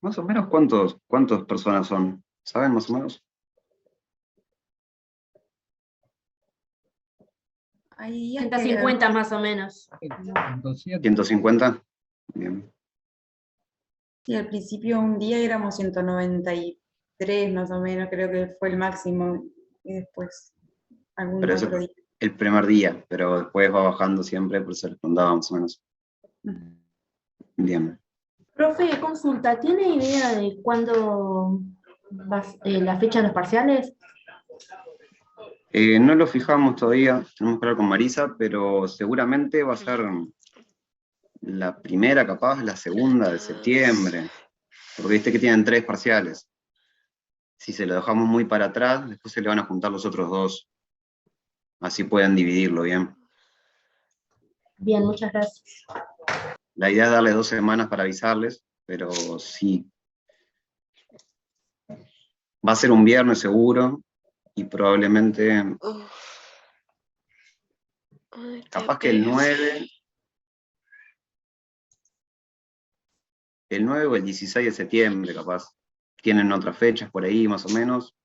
Más o menos, ¿cuántas personas son? ¿Saben más o menos? Ahí 150 más o menos. 150. Bien. sí, al principio un día éramos 193 más o menos, creo que fue el máximo, y después algún Pero eso otro fue día. el primer día, pero después va bajando siempre, por eso les contaba más o menos. Bien. Profe, consulta, ¿tiene idea de cuándo la fecha de los parciales? No lo fijamos todavía, tenemos que hablar con Marisa, pero seguramente va a ser la primera, capaz, la segunda de septiembre, porque viste que tienen 3 parciales. Si se lo dejamos muy para atrás, después se le van a juntar los otros 2. Así pueden dividirlo bien. Bien, muchas gracias. La idea es darle 2 semanas para avisarles, pero sí. Va a ser un viernes seguro, y probablemente, capaz que el 9 o el 16 de septiembre, capaz. Tienen otras fechas por ahí, más o menos.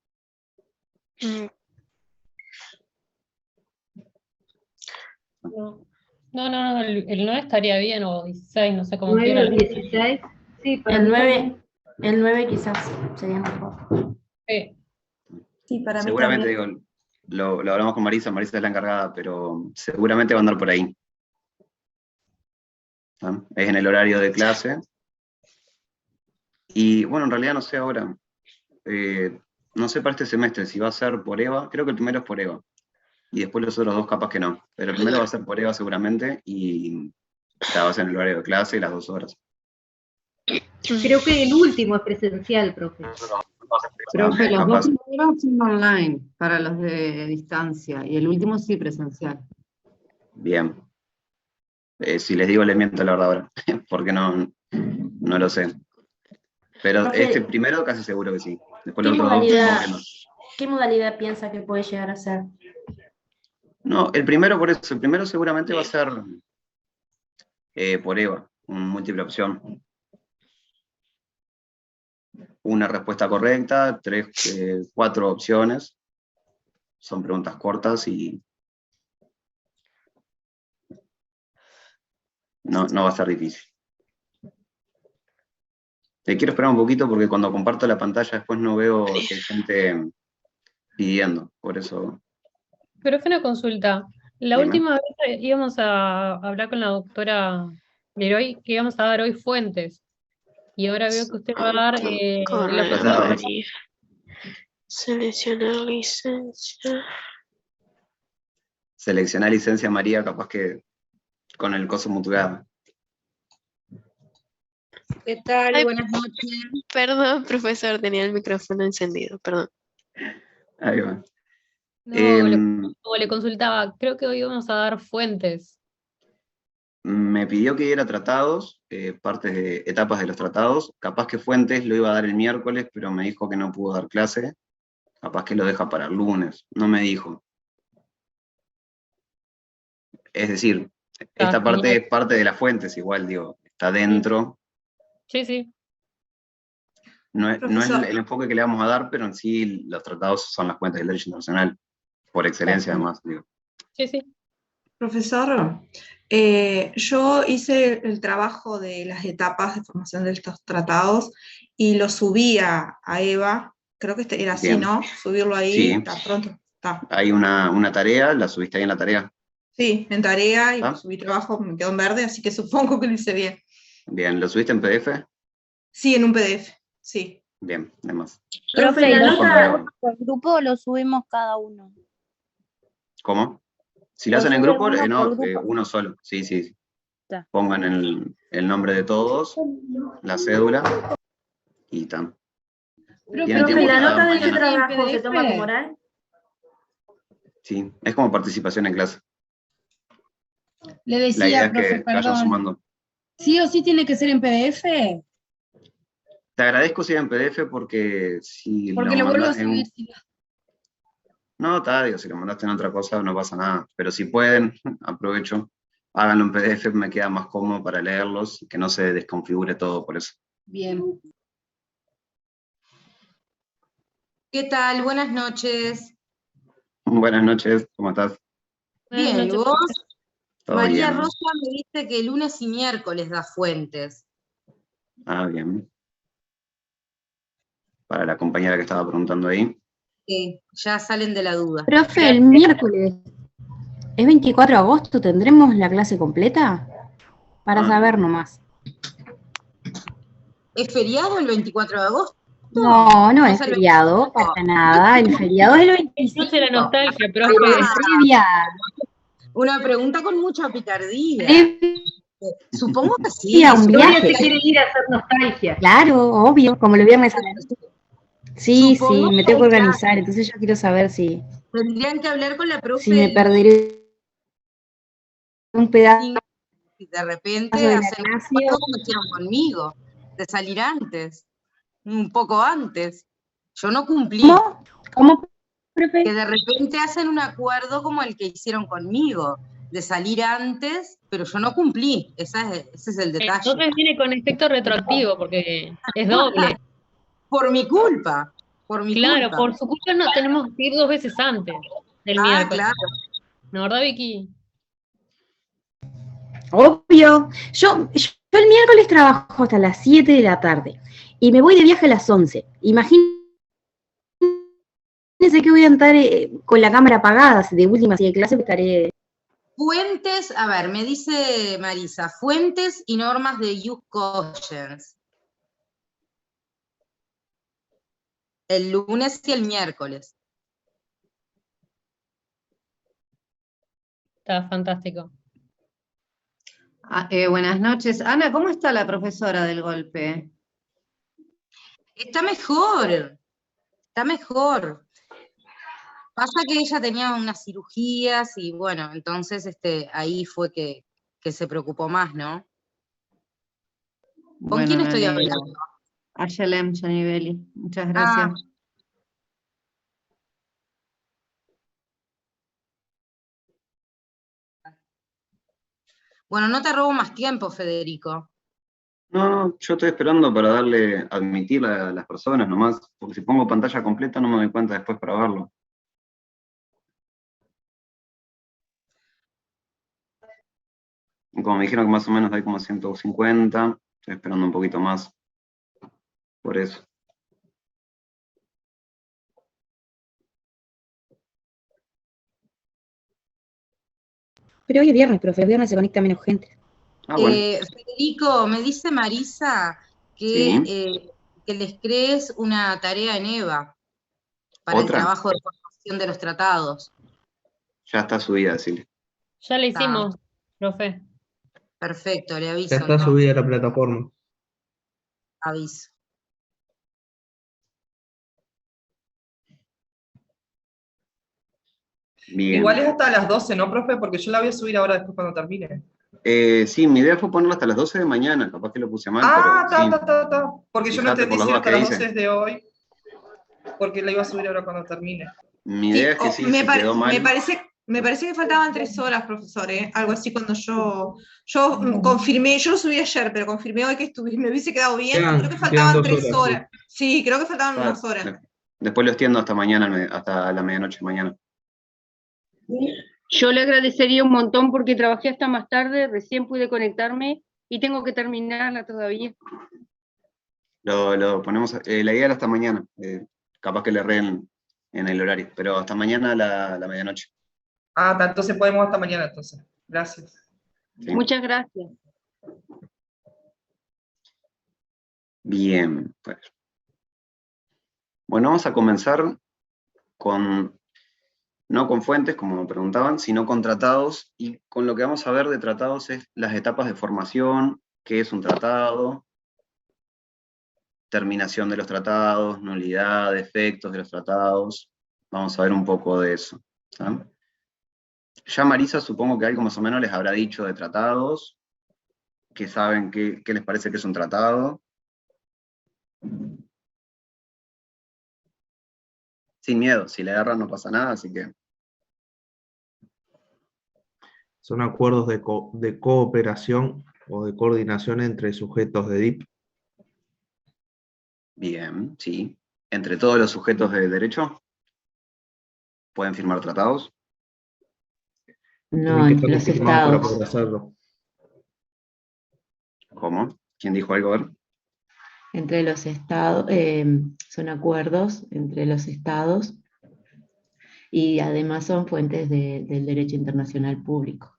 No, el 9 estaría bien, o 16, no sé cómo 9 quieran. o 16, sí, para El mí 9, también. el 9 quizás sería mejor. Sí. Sí, para mí Seguramente, también. digo, lo hablamos con Marisa, Marisa es la encargada, pero seguramente va a andar por ahí. ¿Ah? Es en el horario de clase. Y bueno, en realidad no sé ahora, no sé para este semestre si va a ser por EVA, creo que el primero es por EVA, y después los otros 2 capaz que no, pero el primero va a ser por EVA seguramente, y va a ser en el horario de clase y las 2 horas. Creo que el último es presencial, profe. Profe, los Capaz. dos primeros son online para los de distancia y el último sí presencial. Bien. Si les digo, les miento la verdad ahora, porque no lo sé. Pero Profe, este primero casi seguro que sí. Después ¿qué los otros 2 modalidad, supongo que no. qué modalidad piensa que puede llegar a ser? No, el primero por eso, el primero seguramente va a ser por EVA, una múltiple opción. Una respuesta correcta, 4 opciones. Son preguntas cortas y no va a ser difícil. Te quiero esperar un poquito porque cuando comparto la pantalla después no veo que hay gente pidiendo, por eso. Pero fue una consulta. La Dime. última vez íbamos a hablar con la doctora Leroy, que íbamos a dar hoy fuentes. Y ahora veo que usted va a dar la Las daba. Seleccionar licencia. Seleccionar licencia María, capaz que con el coso muteado. ¿Qué tal? Ay, Buenas noches. Perdón, profesor, tenía el micrófono encendido, perdón. Ahí va. No, como le consultaba, creo que hoy vamos a dar fuentes. Me pidió que diera tratados, etapas de los tratados. Capaz que Fuentes lo iba a dar el miércoles, pero me dijo que no pudo dar clase. Capaz que lo deja para el lunes. No me dijo. Es decir, esta parte Genial. es parte de las fuentes, igual, digo, está dentro. Sí. No es Profesor. el enfoque que le vamos a dar, pero en sí los tratados son las fuentes del derecho internacional, por excelencia además, digo. Sí. Profesor, yo hice el trabajo de las etapas de formación de estos tratados y lo subí a EVA, creo que era así, Bien. ¿no? Subirlo ahí, Sí. está pronto, está. Hay una tarea, la subiste ahí en la tarea. Sí, en tarea y ¿Ah? subí trabajo, me quedó en verde, así que supongo que lo hice bien. Bien, ¿lo subiste en PDF? Sí, en un PDF, sí. Bien, además. Profe, Y la después nota, ¿Por grupo o lo subimos cada uno? ¿Cómo? Si lo ¿Lo hacen en sube grupo, uno por no, grupo? uno solo. Sí. Está. Pongan el nombre de todos, la cédula, y tan. Tienen profe, tiempo ¿la hasta nota de ese mañana. trabajo se toma como oral? Sí, es como participación en clase. Le La idea decía, es profe, que vayan perdón, sumando. ¿sí o sí tiene que ser en PDF? Te agradezco si era en PDF porque si Porque lo lo vuelvo a mandas en subir. No, está, digo, si lo mandaste en otra cosa no pasa nada. Pero si pueden, aprovecho, háganlo en PDF, me queda más cómodo para leerlos y que no se desconfigure todo por eso. Bien. ¿Qué tal? Buenas noches. Buenas noches, ¿cómo estás? Buenas Bien, ¿y noches, vos? ¿Todo María bien? Rosa me dice que lunes y miércoles da fuentes. Ah, bien. Para la compañera que estaba preguntando ahí. Que ya salen de la duda. Profe, el miércoles es 24 de agosto, ¿tendremos la clase completa? Para saber nomás. ¿Es feriado el 24 de agosto? No, no O es sea, el feriado, para nada. El feriado es el 25. Entonces la nostalgia, Pero profe. es previa. Una pregunta con mucha picardía. Supongo que sí. Previa a un Gloria viaje. se quiere ir a hacer nostalgia. Claro, obvio, como los viernes a la noche. Sí, Supongo sí, me que tengo que hay organizar, entonces yo quiero saber si Tendrían que hablar con la profe. me perderé un pedazo Y de repente de la hacen clase. algo como hicieron conmigo, de salir antes, un poco antes. Yo no cumplí. ¿Cómo? ¿Cómo, profe? Que de repente hacen un acuerdo como el que hicieron conmigo, de salir antes, pero yo no cumplí. Ese es el detalle. Entonces viene con efecto retroactivo, porque es doble. Por mi culpa. Por mi Claro, culpa. por su culpa no tenemos que ir 2 veces antes del miércoles. Claro. ¿No, verdad, Vicky? Obvio. Yo el miércoles trabajo hasta las 7 de la tarde y me voy de viaje a las 11. Imagínense que voy a estar con la cámara apagada, de última, si de clase estaré. Fuentes, a ver, me dice Marisa, fuentes y normas de use cautions. El lunes y el miércoles. Está fantástico. Buenas noches. Ana, ¿cómo está la profesora del golpe? Está mejor. Está mejor. Pasa que ella tenía unas cirugías y bueno, entonces ahí fue que se preocupó más, ¿no? ¿Con quién estoy hablando? Ayelem Chanibeli. Muchas gracias. Bueno, no te robo más tiempo, Federico. No, yo estoy esperando para admitir a las personas nomás, porque si pongo pantalla completa no me doy cuenta después para verlo. Y como me dijeron que más o menos hay como 150, estoy esperando un poquito más. Por eso. Pero hoy es viernes, profe, el viernes se conecta menos gente. Ah, bueno. Federico, me dice Marisa que les crees una tarea en EVA para ¿Otra? el trabajo de formación de los tratados. Ya está subida, decirle. Ya le hicimos, profe. Perfecto, le aviso. Ya está entonces. subida a la plataforma. Aviso. Bien. Igual es hasta las 12, ¿no, profe? Porque yo la voy a subir ahora después cuando termine. Sí, mi idea fue ponerlo hasta las 12 de mañana, capaz que lo puse mal, Porque sí. yo no Fíjate entendí por si las era dudas hasta que las 12 de hoy, porque la iba a subir ahora cuando termine. Mi idea es que sí, se quedó mal. Me parece que faltaban 3 horas, profesor, algo así cuando yo confirmé, yo lo subí ayer, pero confirmé hoy que me hubiese quedado bien, creo que faltaban 3 horas. Sí, creo que faltaban unas horas. Después lo extiendo hasta mañana, hasta la medianoche de mañana. Yo le agradecería un montón porque trabajé hasta más tarde, recién pude conectarme y tengo que terminarla todavía. Lo ponemos, la idea era hasta mañana, capaz que le erré en el horario, pero hasta mañana a la medianoche. Entonces podemos hasta mañana, entonces. Gracias. Sí. Muchas gracias. Bien, pues. Bueno, vamos a comenzar no con fuentes, como me preguntaban, sino con tratados, y con lo que vamos a ver de tratados es las etapas de formación, qué es un tratado, terminación de los tratados, nulidad, efectos de los tratados, vamos a ver un poco de eso. ¿Sí? Ya Marisa supongo que algo más o menos les habrá dicho de tratados, que saben qué les parece que es un tratado. Sin miedo, si le agarran no pasa nada, así que... Son acuerdos de cooperación o de coordinación entre sujetos de DIP. Bien, sí. entre todos los sujetos de derecho pueden firmar tratados. No, entre los Para estados. poder hacerlo. ¿Cómo? ¿Quién dijo algo? A ver. Entre los estados, son acuerdos entre los estados y además son fuentes del derecho internacional público.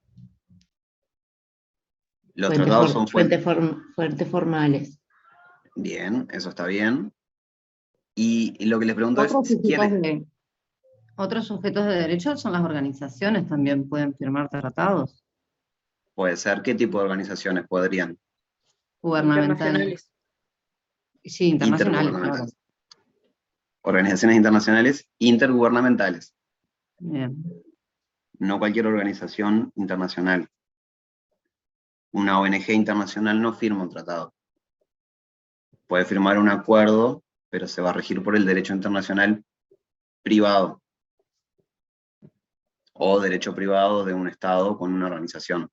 Los tratados son fuentes. Fuentes formales. Bien, eso está bien. Y lo que les pregunto es, ¿quién? Otros sujetos de derecho son las organizaciones, también pueden firmar tratados Puede ser, ¿qué tipo de organizaciones podrían? gubernamentales. Sí, internacionales, claro. Intergubernamentales. Organizaciones internacionales intergubernamentales. Bien. No cualquier organización internacional. Una ONG internacional no firma un tratado. Puede firmar un acuerdo, pero se va a regir por el derecho internacional privado. O derecho privado de un Estado con una organización.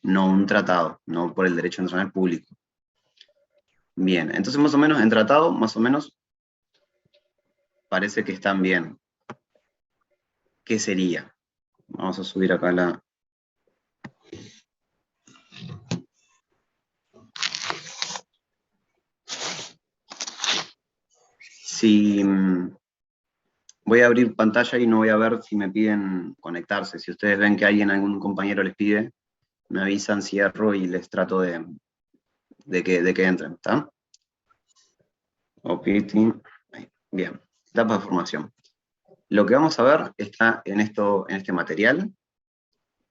No un tratado, no por el derecho internacional público. Bien, entonces más o menos en tratado, más o menos, parece que están bien. ¿Qué sería? Vamos a subir acá la... Si voy a abrir pantalla y no voy a ver si me piden conectarse. Si ustedes ven que algún compañero les pide, me avisan, cierro y les trato de que entren, ¿está? Bien, etapa de formación. Lo que vamos a ver está en este material.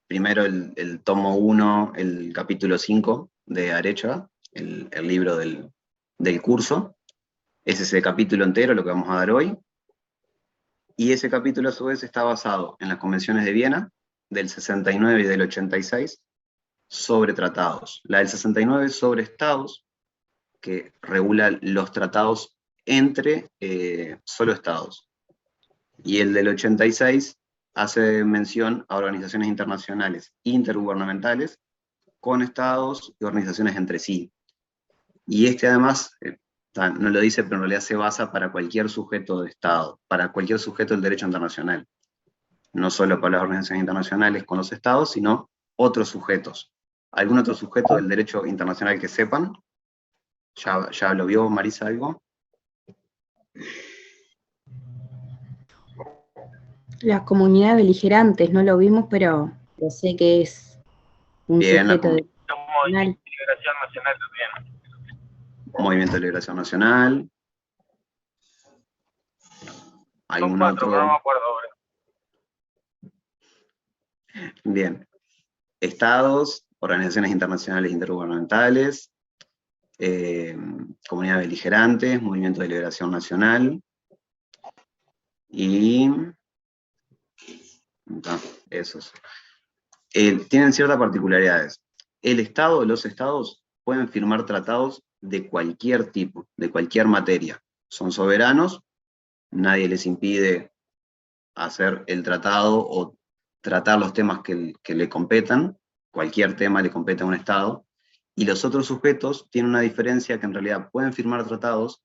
Primero el tomo 1, el capítulo 5 de Arecha, el libro del curso. Ese es el capítulo entero, lo que vamos a dar hoy. Y ese capítulo a su vez está basado en las convenciones de Viena, del 69 y del 86, sobre tratados. La del 69 sobre estados, que regula los tratados entre solo estados. Y el del 86 hace mención a organizaciones internacionales intergubernamentales con estados y organizaciones entre sí. Y este además, no lo dice, pero en realidad se basa para cualquier sujeto de Estado, para cualquier sujeto del derecho internacional. No solo para las organizaciones internacionales con los estados, sino otros sujetos. ¿Algún otro sujeto del derecho internacional que sepan? ¿Ya lo vio Marisa algo? La comunidad de beligerantes, no lo vimos, pero yo sé que es un sujeto de... Liberación Nacional también. Movimiento de Liberación Nacional. ¿Algún otro? No me acuerdo ahora. Bien. Estados, organizaciones internacionales intergubernamentales, comunidad de beligerantes, Movimiento de Liberación Nacional, y esos. Tienen ciertas particularidades. El Estado, los Estados, pueden firmar tratados de cualquier tipo, de cualquier materia. Son soberanos, nadie les impide hacer el tratado o tratar los temas que le competan, cualquier tema le compete a un Estado, y los otros sujetos tienen una diferencia que en realidad pueden firmar tratados,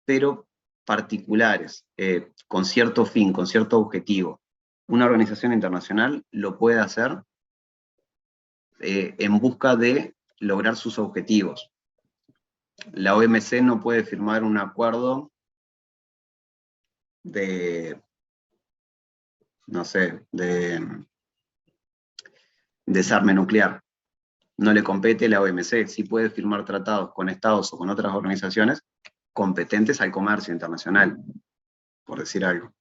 pero particulares, con cierto fin, con cierto objetivo. Una organización internacional lo puede hacer en busca de lograr sus objetivos. La OMC no puede firmar un acuerdo de, no sé, de desarme nuclear. No le compete la OMC, sí puede firmar tratados con estados o con otras organizaciones competentes al comercio internacional, por decir algo.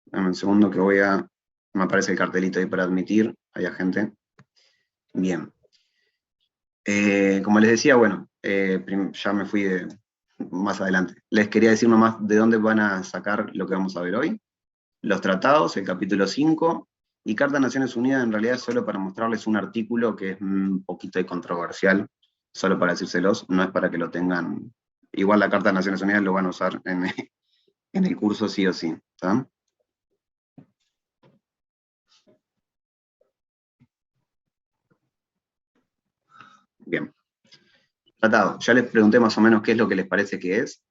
Dame un segundo que me aparece el cartelito ahí para admitir, hay gente. Bien. Como les decía, bueno, ya me fui más adelante. Les quería decir nomás de dónde van a sacar lo que vamos a ver hoy. Los tratados, el capítulo 5, y Carta de Naciones Unidas en realidad es solo para mostrarles un artículo que es un poquito controversial, solo para decírselos, no es para que lo tengan. Igual la Carta de Naciones Unidas lo van a usar en el curso sí o sí, ¿tá? Bien. Tratado. Ya les pregunté más o menos qué es lo que les parece que es.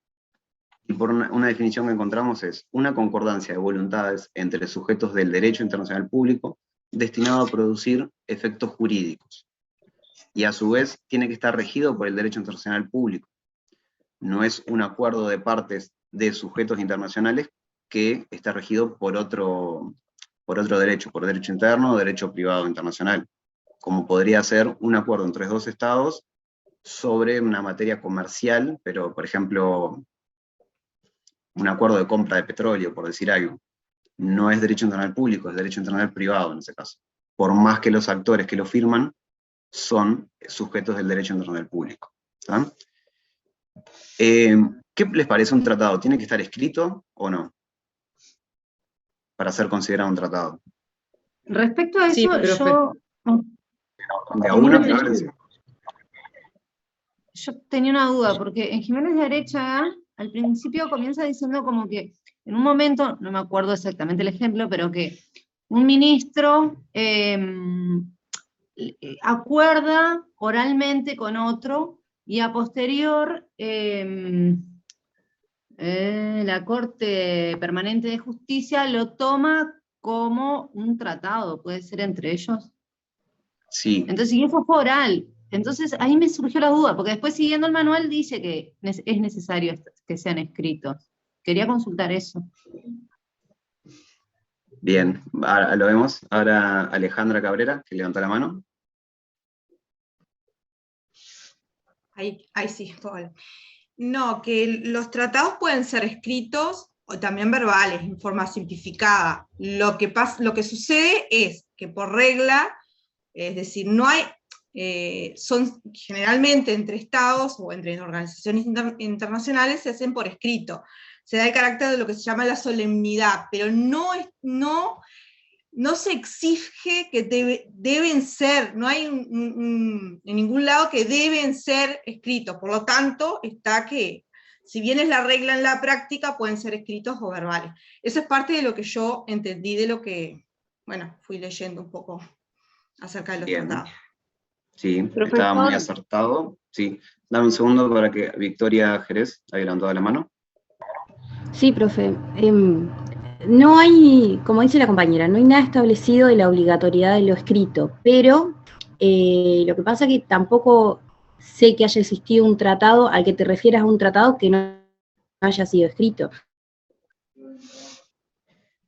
Y por una definición que encontramos es una concordancia de voluntades entre sujetos del derecho internacional público destinado a producir efectos jurídicos. Y a su vez tiene que estar regido por el derecho internacional público. No es un acuerdo de partes de sujetos internacionales que está regido por otro derecho, por derecho interno o derecho privado internacional, como podría ser un acuerdo entre dos estados sobre una materia comercial, pero por ejemplo, un acuerdo de compra de petróleo, por decir algo. No es derecho internacional público, es derecho internacional privado en ese caso. Por más que los actores que lo firman son sujetos del derecho internacional público. ¿Tá? ¿Qué les parece un tratado? ¿Tiene que estar escrito o no? Para ser considerado un tratado. Respecto a eso, De a uno, Flores. yo tenía una duda, porque en Jiménez de Arechaga, al principio comienza diciendo como que, en un momento, no me acuerdo exactamente el ejemplo, pero que un ministro acuerda oralmente con otro, y a posterior la Corte Permanente de Justicia lo toma como un tratado, puede ser entre ellos. Sí. Entonces, y eso fue oral. Entonces, ahí me surgió la duda, porque después siguiendo el manual dice que es necesario que sean escritos. Quería consultar eso. Bien, ahora lo vemos. Ahora Alejandra Cabrera, que levantó la mano. Ahí sí, Paul. No, que los tratados pueden ser escritos o también verbales, en forma simplificada. Lo que sucede es que por regla, es decir, no hay, son generalmente entre estados o entre organizaciones internacionales se hacen por escrito. Se da el carácter de lo que se llama la solemnidad, pero no se exige que deben ser, no hay en ningún lado que deben ser escritos, por lo tanto está que, si bien es la regla en la práctica, pueden ser escritos o verbales. Eso es parte de lo que yo entendí de lo que, bueno, fui leyendo un poco acerca de los tratados. Sí, estaba muy acertado. Sí, dame un segundo para que Victoria Jerez haya levantado la mano. Sí, profe. No hay, como dice la compañera, no hay nada establecido de la obligatoriedad de lo escrito, pero lo que pasa es que tampoco sé que haya existido un tratado al que te refieras a un tratado que no haya sido escrito.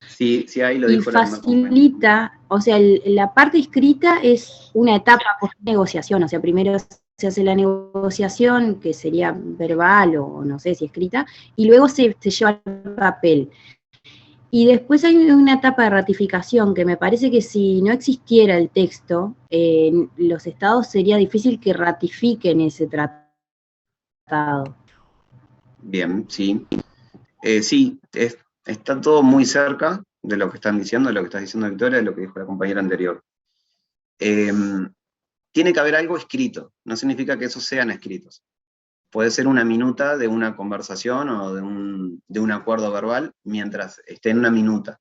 Sí, ahí lo dijo la facilita, o sea, la parte escrita es una etapa post negociación, o sea, primero se hace la negociación, que sería verbal o no sé si escrita, y luego se lleva al papel. Y después hay una etapa de ratificación que me parece que si no existiera el texto, los estados sería difícil que ratifiquen ese tratado. Bien, sí. Sí, está todo muy cerca de lo que están diciendo, de lo que está diciendo Victoria, de lo que dijo la compañera anterior. Tiene que haber algo escrito, no significa que esos sean escritos. Puede ser una minuta de una conversación o de un acuerdo verbal, mientras esté en una minuta,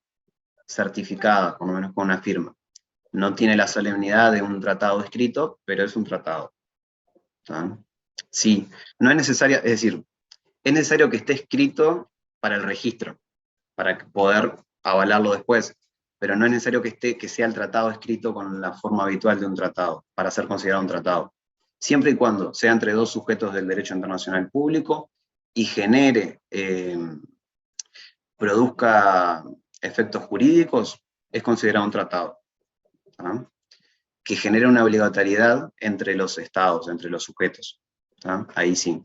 certificada, por lo menos con una firma. No tiene la solemnidad de un tratado escrito, pero es un tratado. ¿Tá? Sí, no es necesario, es decir, es necesario que esté escrito para el registro, para poder avalarlo después, pero no es necesario que sea el tratado escrito con la forma habitual de un tratado, para ser considerado un tratado. Siempre y cuando sea entre dos sujetos del derecho internacional público y produzca efectos jurídicos, es considerado un tratado. ¿Tá? Que genere una obligatoriedad entre los estados, entre los sujetos. ¿Tá? Ahí sí.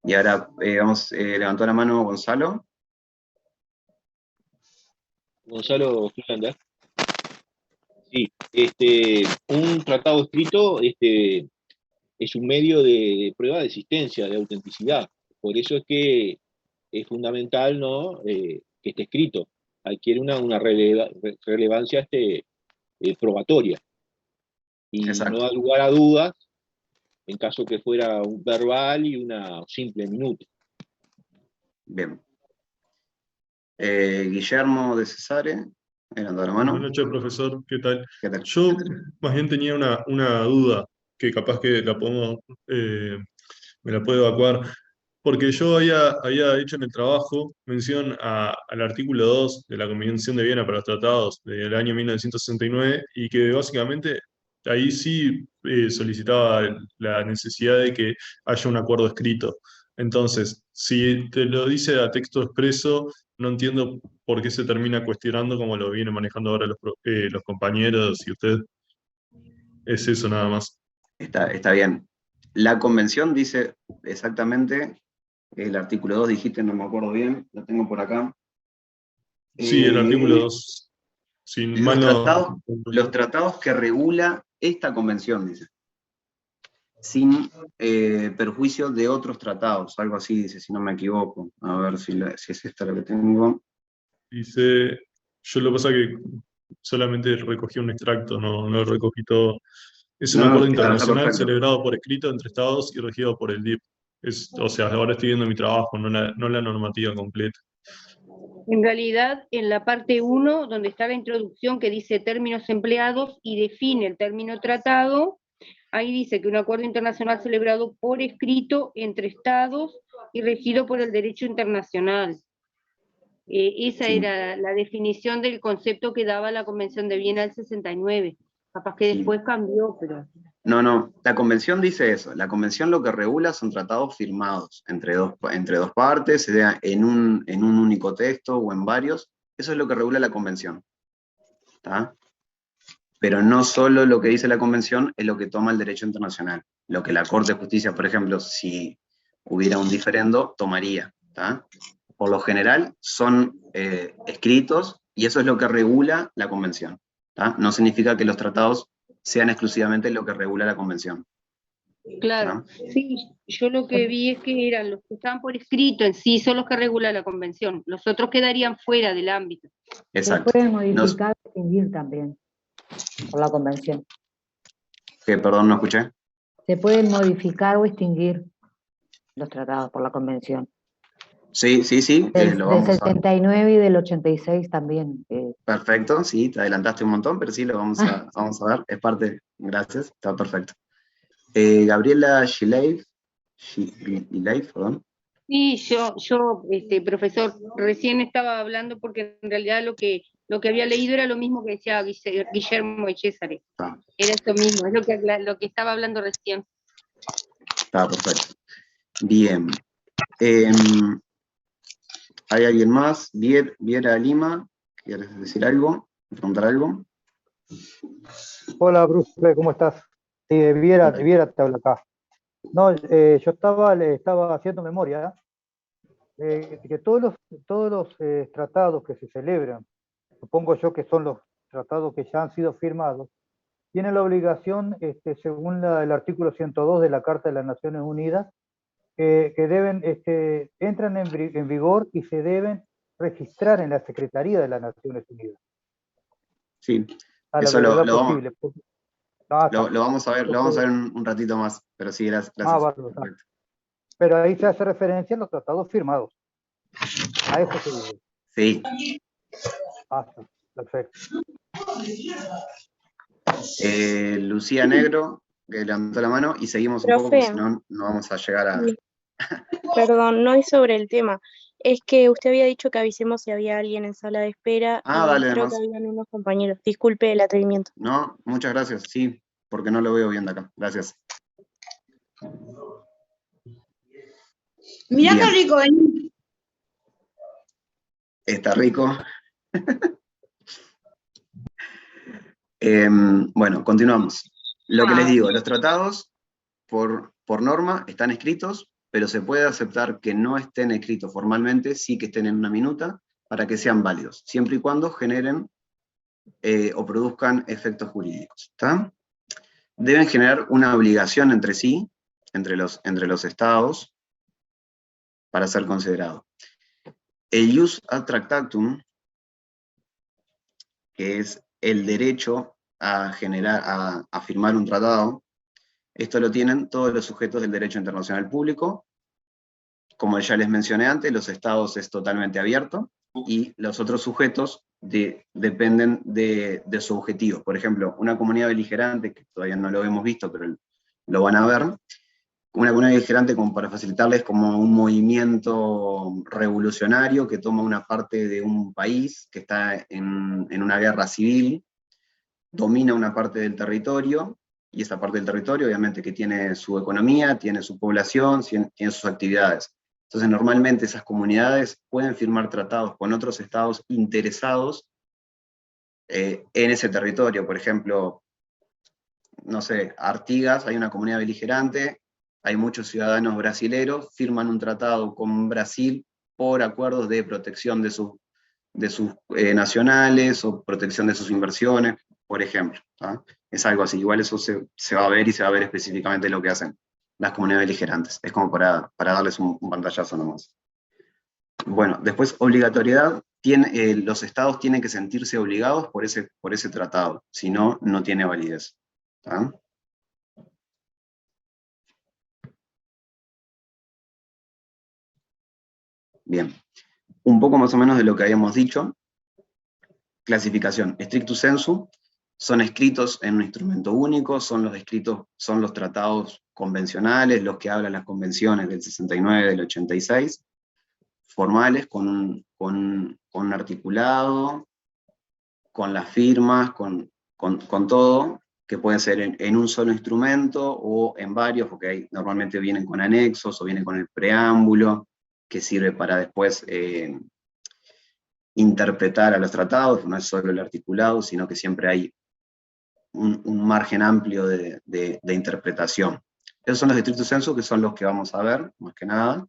Y ahora levantó la mano Gonzalo. Gonzalo Fernanda. Sí, un tratado escrito es un medio de prueba de existencia, de autenticidad. Por eso es que es fundamental, ¿no? Que esté escrito. Adquiere una relevancia probatoria. Y Exacto. no da lugar a dudas en caso que fuera un verbal y una simple minuta. Bien. Guillermo de Cesare, levantó la mano. Buenas noches, profesor, ¿qué tal? Yo más bien tenía una duda, que capaz que la podemos me la puede evacuar, porque yo había hecho en el trabajo mención al artículo 2 de la Convención de Viena para los Tratados del año 1969, y que básicamente ahí sí solicitaba la necesidad de que haya un acuerdo escrito. Entonces, si te lo dice a texto expreso, no entiendo por qué se termina cuestionando como lo vienen manejando ahora los compañeros y usted. Es eso nada más. Está bien. La convención dice exactamente, el artículo 2 dijiste, no me acuerdo bien, lo tengo por acá. Sí, el artículo 2. Sin Los tratados que regula esta convención, dice. Sin perjuicio de otros tratados, algo así dice, si no me equivoco. A ver si es esta la que tengo. Dice, yo lo que pasa es que solamente recogí un extracto, no recogí todo. Es un acuerdo internacional celebrado por escrito entre estados y regido por el DIP. O sea, ahora estoy viendo mi trabajo, no la normativa completa. En realidad, en la parte 1, donde está la introducción que dice términos empleados y define el término tratado, ahí dice que un acuerdo internacional celebrado por escrito entre estados y regido por el derecho internacional. Esa era la definición del concepto que daba la Convención de Viena del 69. Capaz que después cambió, pero... No, la convención dice eso. La convención lo que regula son tratados firmados entre dos partes, sea en un único texto o en varios. Eso es lo que regula la convención. ¿Tá? Pero no solo lo que dice la convención es lo que toma el derecho internacional. Lo que la Corte de Justicia, por ejemplo, si hubiera un diferendo, tomaría. ¿Tá? Por lo general son escritos, y eso es lo que regula la convención. ¿Tá? No significa que los tratados sean exclusivamente lo que regula la convención. Claro, sí, yo lo que vi es que eran los que estaban por escrito en sí, son los que regula la convención. Los otros quedarían fuera del ámbito. Exacto. Se pueden modificar o extinguir también por la convención. Perdón, no escuché. Se pueden modificar o extinguir los tratados por la convención. Sí. Del 79 y del 86 también. Perfecto, sí, te adelantaste un montón, pero sí, lo vamos a ver. Es parte, gracias, está perfecto. Gabriela Gileif, perdón. Sí, yo, profesor, recién estaba hablando porque en realidad lo que había leído era lo mismo que decía Guillermo y César. Era eso mismo, es lo que estaba hablando recién. Está perfecto. Bien. ¿Hay alguien más? Viera Lima, ¿quieres decir algo? ¿Preguntar algo? Hola, Bruce, ¿cómo estás? Sí, Viera te habla acá. No, yo estaba haciendo memoria, que todos los tratados que se celebran, supongo yo que son los tratados que ya han sido firmados, tienen la obligación, según el artículo 102 de la Carta de las Naciones Unidas, que deben, entran en vigor y se deben registrar en la Secretaría de las Naciones Unidas. Sí, eso lo vamos a ver un ratito más, pero sí, gracias. Vale. Pero ahí se hace referencia a los tratados firmados. A eso se dice. Sí. Perfecto. Lucía Negro, que levantó la mano, y seguimos un poco, porque si no, no vamos a llegar a... Perdón, no es sobre el tema. Es que usted había dicho que avisemos si había alguien en sala de espera. Dale, creo además. que habían unos compañeros. Disculpe el atrevimiento. No, muchas gracias, sí, porque no lo veo bien de acá. Gracias. Mirá qué rico, vení. Está rico. Bueno, continuamos. Lo que les digo, los tratados, por norma, están escritos, pero se puede aceptar que no estén escritos formalmente, sí que estén en una minuta, para que sean válidos, siempre y cuando generen o produzcan efectos jurídicos. ¿Tá? Deben generar una obligación entre sí, entre los estados, para ser considerado. El jus ad tractatum, que es el derecho a firmar un tratado, esto lo tienen todos los sujetos del derecho internacional público. Como ya les mencioné antes, los estados es totalmente abierto, y los otros sujetos dependen de su objetivo. Por ejemplo, una comunidad beligerante, que todavía no lo hemos visto, pero lo van a ver, Una comunidad beligerante, como para facilitarles, como un movimiento revolucionario que toma una parte de un país que está en una guerra civil, domina una parte del territorio, y esa parte del territorio obviamente que tiene su economía, tiene su población, tiene sus actividades. Entonces normalmente esas comunidades pueden firmar tratados con otros estados interesados en ese territorio. Por ejemplo, no sé, Artigas, hay una comunidad beligerante, hay muchos ciudadanos brasileros, firman un tratado con Brasil por acuerdos de protección de sus nacionales o protección de sus inversiones, por ejemplo. ¿Ah? Es algo así, igual eso se va a ver, y se va a ver específicamente lo que hacen las comunidades beligerantes. Es como para darles un pantallazo nomás. Bueno, después obligatoriedad, los estados tienen que sentirse obligados por ese tratado, si no, no tiene validez. ¿Ah? Bien, un poco más o menos de lo que habíamos dicho. Clasificación, stricto sensu, son escritos en un instrumento único, son los tratados convencionales, los que hablan las convenciones del 69, del 86, formales, con un articulado, con las firmas, con todo, que pueden ser en un solo instrumento o en varios, porque normalmente vienen con anexos o vienen con el preámbulo, que sirve para después interpretar a los tratados. No es solo el articulado, sino que siempre hay un margen amplio de interpretación. Esos son los de stricto sensu, que son los que vamos a ver, más que nada.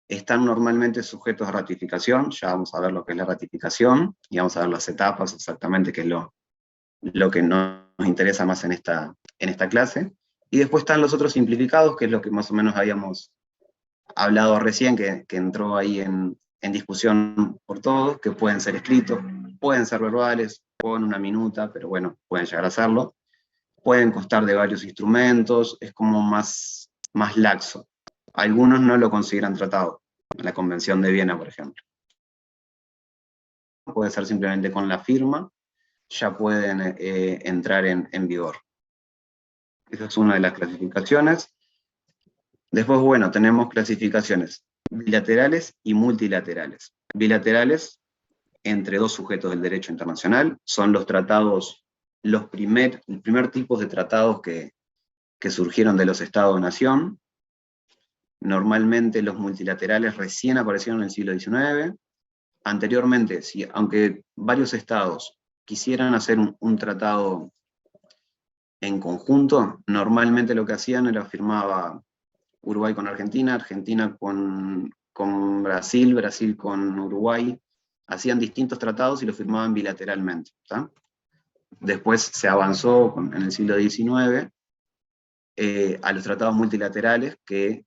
Están normalmente sujetos a ratificación, ya vamos a ver lo que es la ratificación, y vamos a ver las etapas exactamente, que es lo que nos interesa más en esta clase. Y después están los otros simplificados, que es lo que más o menos habíamos hablado recién, que entró ahí en discusión por todos, que pueden ser escritos, pueden ser verbales, con una minuta, pero bueno, pueden llegar a hacerlo. Pueden constar de varios instrumentos, es como más laxo. Algunos no lo consideran tratado, la Convención de Viena, por ejemplo. Puede ser simplemente con la firma, ya pueden entrar en vigor. Esa es una de las clasificaciones. Después, bueno, tenemos clasificaciones bilaterales y multilaterales. Bilaterales, entre dos sujetos del derecho internacional, son los tratados, el primer tipo de tratados que surgieron de los estados-nación. Normalmente los multilaterales recién aparecieron en el siglo XIX. Anteriormente, aunque varios estados quisieran hacer un tratado en conjunto, normalmente lo que hacían era firmaba Uruguay con Argentina, Argentina con Brasil, Brasil con Uruguay, hacían distintos tratados y los firmaban bilateralmente. ¿Tá? Después se avanzó en el siglo XIX a los tratados multilaterales, que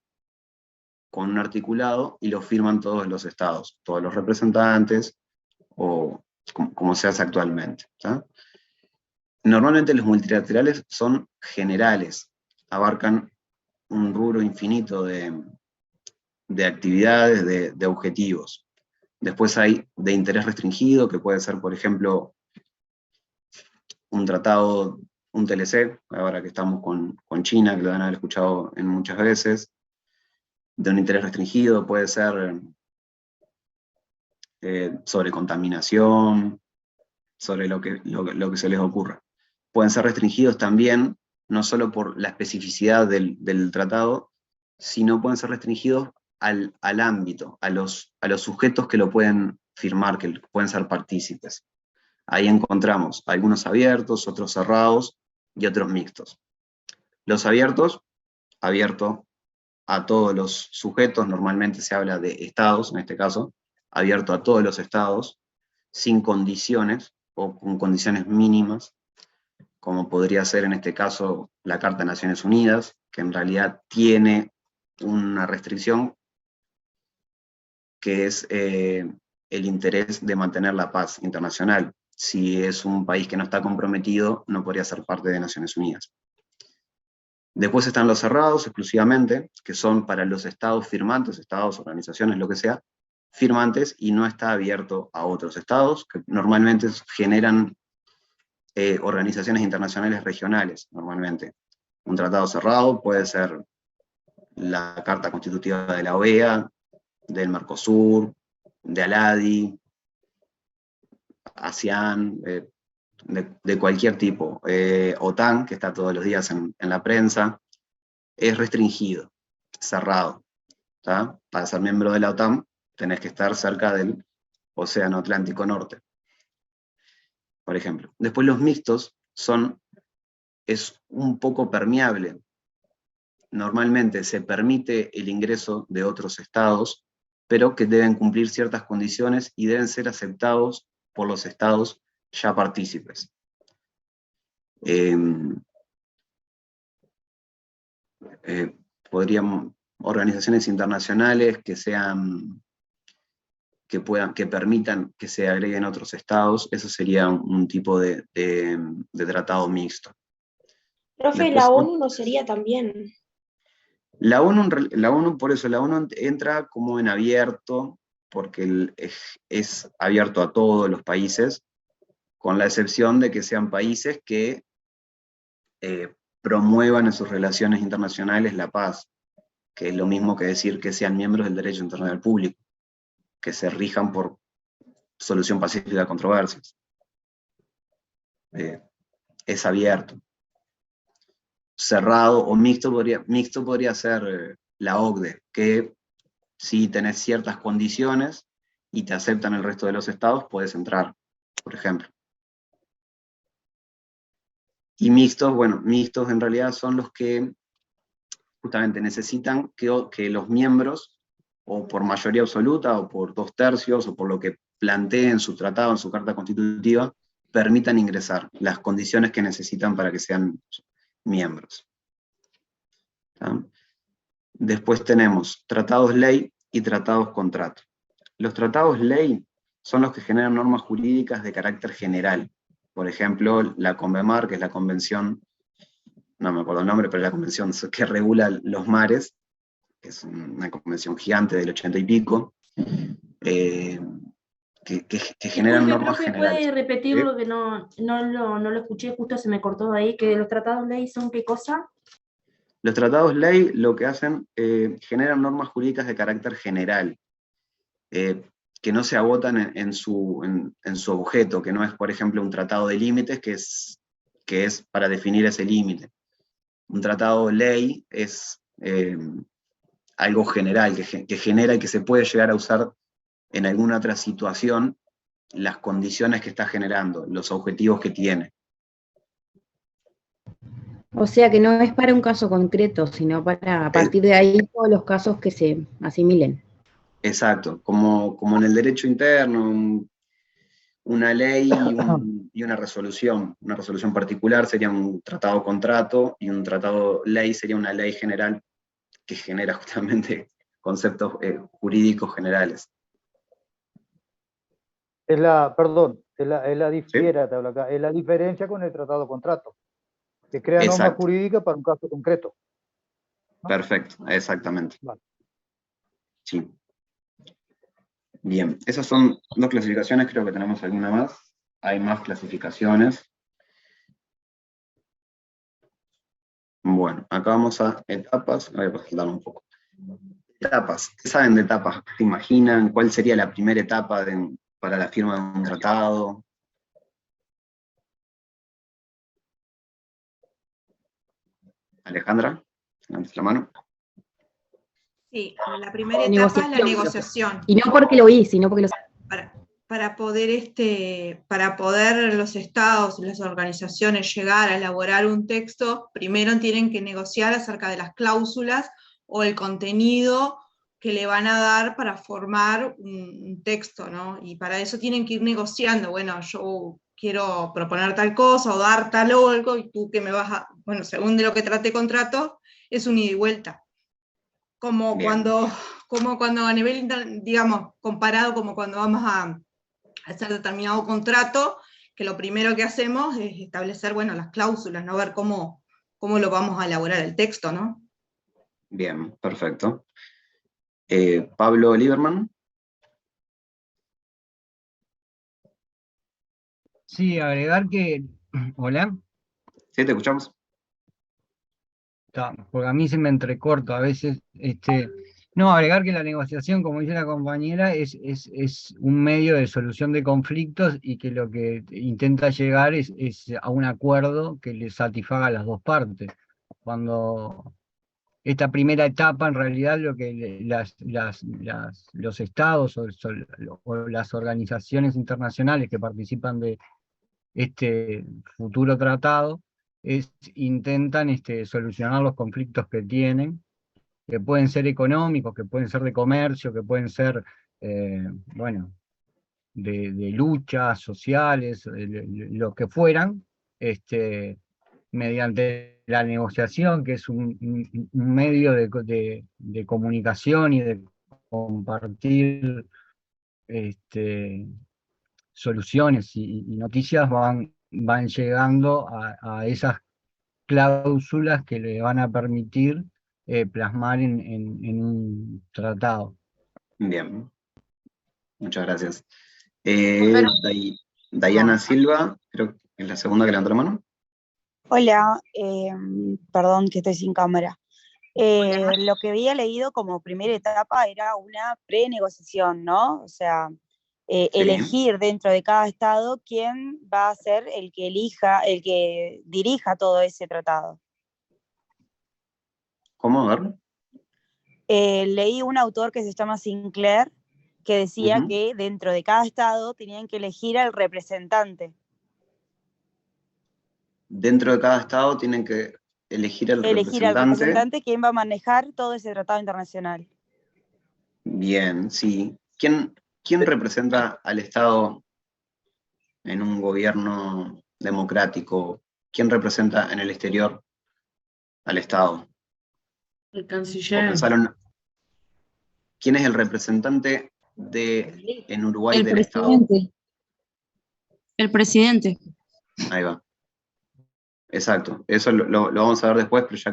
con un articulado, y lo firman todos los estados, todos los representantes, o como se hace actualmente. ¿Tá? Normalmente los multilaterales son generales, abarcan un rubro infinito de actividades, de objetivos. Después hay de interés restringido, que puede ser, por ejemplo, un tratado, un TLC, ahora que estamos con China, que lo van a haber escuchado muchas veces. De un interés restringido puede ser sobre contaminación, sobre lo que se les ocurra. Pueden ser restringidos también, no solo por la especificidad del tratado, sino pueden ser restringidos al ámbito, a los sujetos que lo pueden firmar, que pueden ser partícipes. Ahí encontramos algunos abiertos, otros cerrados y otros mixtos. Los abiertos, abierto a todos los sujetos, normalmente se habla de estados, en este caso, abierto a todos los estados, sin condiciones, o con condiciones mínimas, como podría ser en este caso la Carta de Naciones Unidas, que en realidad tiene una restricción, que es el interés de mantener la paz internacional. Si es un país que no está comprometido, no podría ser parte de Naciones Unidas. Después están los cerrados exclusivamente, que son para los estados firmantes, estados, organizaciones, lo que sea, firmantes, y no está abierto a otros estados, que normalmente generan organizaciones internacionales regionales, normalmente. Un tratado cerrado puede ser la Carta Constitutiva de la OEA, del Mercosur, de ALADI, ASEAN, de cualquier tipo. OTAN, que está todos los días en la prensa, es restringido, cerrado. ¿Tá? Para ser miembro de la OTAN tenés que estar cerca del Océano Atlántico Norte, por ejemplo. Después los mixtos es un poco permeable. Normalmente se permite el ingreso de otros estados, pero que deben cumplir ciertas condiciones y deben ser aceptados por los estados ya partícipes. Organizaciones internacionales que permitan que se agreguen otros estados, eso sería un tipo de tratado mixto. Profe, Después, la ONU no sería también. La ONU, por eso, la ONU entra como en abierto, porque es abierto a todos los países, con la excepción de que sean países que promuevan en sus relaciones internacionales la paz, que es lo mismo que decir que sean miembros del derecho internacional público, que se rijan por solución pacífica de controversias. Es abierto. Cerrado o mixto podría ser la OCDE, que si tenés ciertas condiciones y te aceptan el resto de los estados, puedes entrar, por ejemplo. Y mixtos, bueno, mixtos en realidad son los que justamente necesitan que los miembros, o por mayoría absoluta, o por 2/3, o por lo que planteen su tratado, en su carta constitutiva, permitan ingresar las condiciones que necesitan para que sean miembros. ¿Tá? Después tenemos tratados ley y tratados contrato. Los tratados ley son los que generan normas jurídicas de carácter general. Por ejemplo, la CONVEMAR, que es la convención, no me acuerdo el nombre, pero es la convención que regula los mares, que es una convención gigante del 80 y pico, que generan normas profe, generales. ¿puede repetirlo que no lo escuché, justo se me cortó ahí, que los tratados ley son qué cosa? Los tratados ley lo que hacen, generan normas jurídicas de carácter general, que no se agotan en su objeto, que no es, por ejemplo, un tratado de límites que es para definir ese límite. Un tratado ley es algo general, que genera y que se puede llegar a usar en alguna otra situación, las condiciones que está generando, los objetivos que tiene. O sea que no es para un caso concreto, sino para a partir de ahí todos los casos que se asimilen. Exacto, como en el derecho interno, una ley y una resolución. Una resolución particular sería un tratado contrato, y un tratado ley sería una ley general que genera justamente conceptos jurídicos generales. Es la diferencia con el tratado contrato, que crea normas jurídicas para un caso concreto, ¿no? Perfecto, exactamente. Vale. Sí. Bien, esas son dos clasificaciones, creo que tenemos alguna más. Hay más clasificaciones. Bueno, acá vamos a etapas. Voy a saltar un poco. Etapas. ¿Qué saben de etapas? ¿Se imaginan cuál sería la primera etapa para la firma de un tratado? Alejandra, levantes la mano. Sí, la primera etapa es la negociación. Y no porque lo oí, sino porque lo... Para poder los estados, las organizaciones llegar a elaborar un texto, primero tienen que negociar acerca de las cláusulas o el contenido que le van a dar para formar un texto, ¿no? Y para eso tienen que ir negociando, bueno, yo quiero proponer tal cosa o dar tal algo, y tú que me vas a, bueno, según de lo que trate contrato, es un ida y vuelta. Como cuando a nivel, digamos, comparado como cuando vamos a hacer determinado contrato, que lo primero que hacemos es establecer, bueno, las cláusulas, ¿no? Ver cómo lo vamos a elaborar el texto, ¿no? Bien, perfecto. Pablo Lieberman. Sí, agregar que... Hola. Sí, te escuchamos. porque a mí se me entrecorta a veces, no, agregar que la negociación, como dice la compañera, es un medio de solución de conflictos y que lo que intenta llegar es a un acuerdo que le satisfaga a las dos partes. Cuando esta primera etapa, en realidad, lo que los estados o las organizaciones internacionales que participan de este futuro tratado intentan solucionar los conflictos que tienen, que pueden ser económicos, que pueden ser de comercio, que pueden ser, bueno, de luchas sociales, lo que fueran, mediante la negociación, que es un medio de comunicación y de compartir soluciones y noticias, van llegando a esas cláusulas que le van a permitir plasmar en un tratado. Bien, muchas gracias. Dayana Silva, creo que es la segunda que levantó la mano. Hola, perdón que estoy sin cámara. Lo que había leído como primera etapa era una prenegociación, ¿no? O sea, elegir dentro de cada estado quién va a ser el que elija, el que dirija todo ese tratado. ¿Cómo? A ver. Leí un autor que se llama Sinclair, que decía que dentro de cada estado tenían que elegir al representante. Dentro de cada estado tienen que elegir al representante. Quién va a manejar todo ese tratado internacional. Bien, sí. ¿Quién representa al Estado en un gobierno democrático? ¿Quién representa en el exterior al Estado? El canciller. ¿Quién es el representante en Uruguay El del presidente. Estado? El presidente. Ahí va. Exacto. Eso lo vamos a ver después, pero ya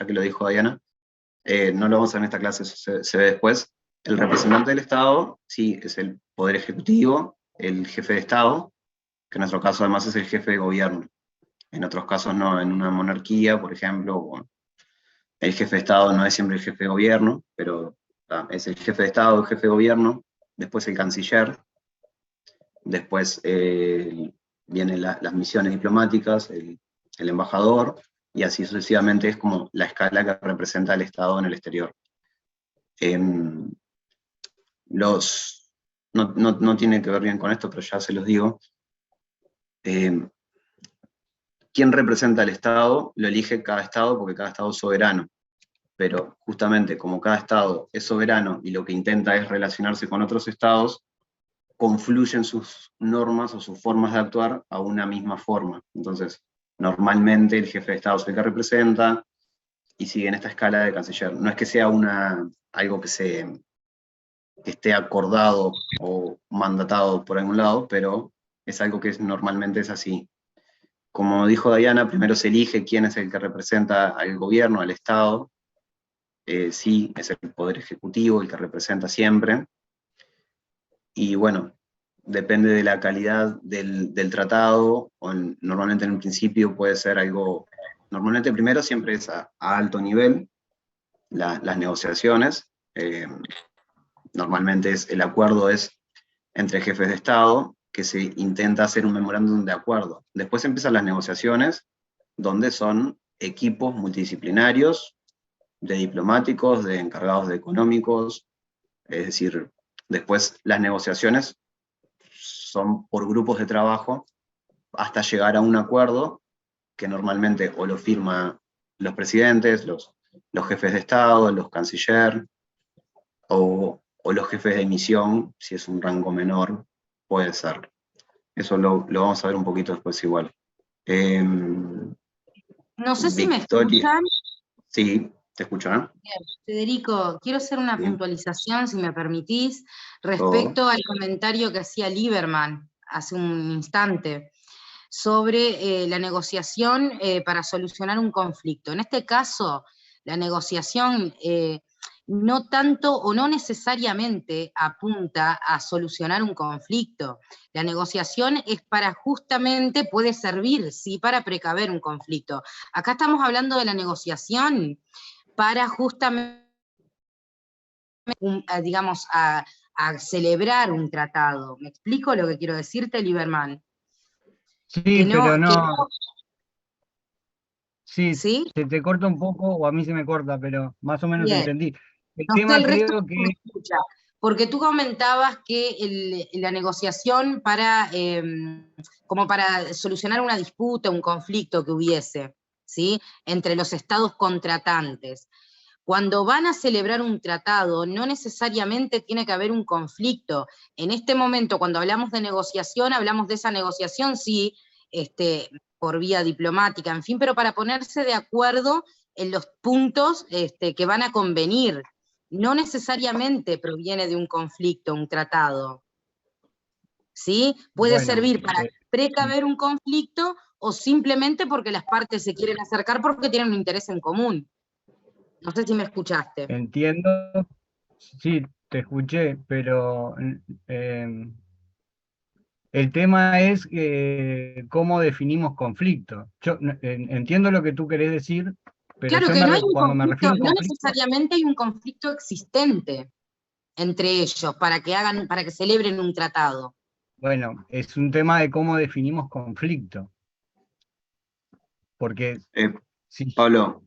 que lo dijo Dayana, no lo vamos a ver en esta clase, eso se ve después. El representante del Estado, sí, es el Poder Ejecutivo, el jefe de Estado, que en nuestro caso además es el jefe de gobierno. En otros casos no, en una monarquía, por ejemplo, el jefe de Estado no es siempre el jefe de gobierno, pero es el jefe de Estado, el jefe de gobierno, después el canciller, después vienen las misiones diplomáticas, el embajador, y así sucesivamente es como la escala que representa al Estado en el exterior. No tiene que ver bien con esto, pero ya se los digo. ¿Quién representa al Estado? Lo elige cada Estado porque cada Estado es soberano. Pero justamente como cada Estado es soberano y lo que intenta es relacionarse con otros Estados, confluyen sus normas o sus formas de actuar a una misma forma. Entonces, normalmente el jefe de Estado es el que representa y sigue en esta escala de canciller. No es que sea algo que esté acordado o mandatado por algún lado, pero es algo que normalmente es así. Como dijo Dayana, primero se elige quién es el que representa al gobierno, al Estado. Sí, es el Poder Ejecutivo el que representa siempre. Y bueno, depende de la calidad del tratado, normalmente en un principio puede ser algo, normalmente primero siempre es a alto nivel, las negociaciones, normalmente el acuerdo es entre jefes de Estado, que se intenta hacer un memorándum de acuerdo. Después empiezan las negociaciones, donde son equipos multidisciplinarios, de diplomáticos, de encargados de económicos, es decir, después las negociaciones son por grupos de trabajo, hasta llegar a un acuerdo, que normalmente o lo firman los presidentes, los jefes de Estado, los canciller, o los jefes de misión, si es un rango menor, puede ser. Eso lo vamos a ver un poquito después igual. No sé si me escuchan. Sí, te escucho, ¿no? Bien. Federico, quiero hacer una puntualización, si me permitís, respecto al comentario que hacía Lieberman hace un instante, sobre la negociación para solucionar un conflicto. En este caso, la negociación no tanto o no necesariamente apunta a solucionar un conflicto. La negociación es para justamente, puede servir, sí, para precaver un conflicto. Acá estamos hablando de la negociación para justamente, digamos, a celebrar un tratado. ¿Me explico lo que quiero decirte, Lieberman? Sí, Que no, pero que no. no- Sí, ¿Sí? se te corta un poco o a mí se me corta, pero más o menos te Bien. entendí. El No sé tema el resto creo que me que, escucha, porque tú comentabas que la negociación para, como para solucionar una disputa, un conflicto que hubiese, ¿sí? Entre los estados contratantes. Cuando van a celebrar un tratado, no necesariamente tiene que haber un conflicto. En este momento, cuando hablamos de negociación, hablamos de esa negociación, sí, por vía diplomática, en fin, pero para ponerse de acuerdo en los puntos que van a convenir. No necesariamente proviene de un conflicto, un tratado. ¿Sí? Puede bueno, servir para precaver un conflicto o simplemente porque las partes se quieren acercar porque tienen un interés en común. No sé si me escuchaste. entiendo, sí, te escuché, pero el tema es cómo definimos conflicto. Yo entiendo lo que tú querés decir, pero Claro yo que no hay un cuando me conflicto, refiero a un no conflicto, necesariamente hay un conflicto existente entre ellos para que celebren un tratado. bueno, es un tema de cómo definimos conflicto. Porque Pablo,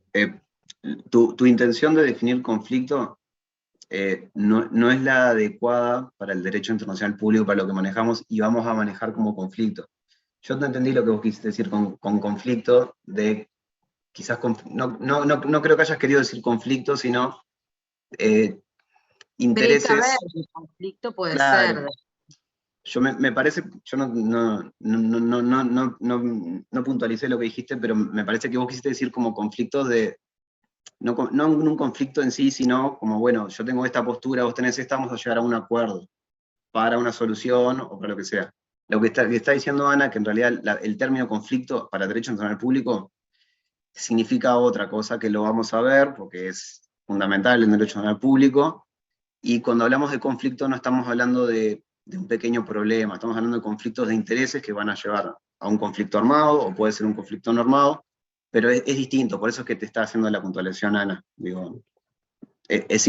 tu intención de definir conflicto no es la adecuada para el derecho internacional público, para lo que manejamos, y vamos a manejar como conflicto. Yo te entendí lo que vos quisiste decir con conflicto, de quizás, no creo que hayas querido decir conflicto, sino intereses. Precaver el conflicto puede Claro. ser. Yo me parece, yo no puntualicé lo que dijiste, pero me parece que vos quisiste decir como conflictos de, no un conflicto en sí, sino como, bueno, yo tengo esta postura, vos tenés esta, vamos a llegar a un acuerdo para una solución o para lo que sea. Lo que está diciendo Ana, que en realidad el término conflicto para derecho internacional público significa otra cosa, que lo vamos a ver, porque es fundamental en derecho internacional público, y cuando hablamos de conflicto no estamos hablando de un pequeño problema, estamos hablando de conflictos de intereses que van a llevar a un conflicto armado, o puede ser un conflicto no armado, pero es distinto, por eso es que te está haciendo la puntualización, Ana. Digo,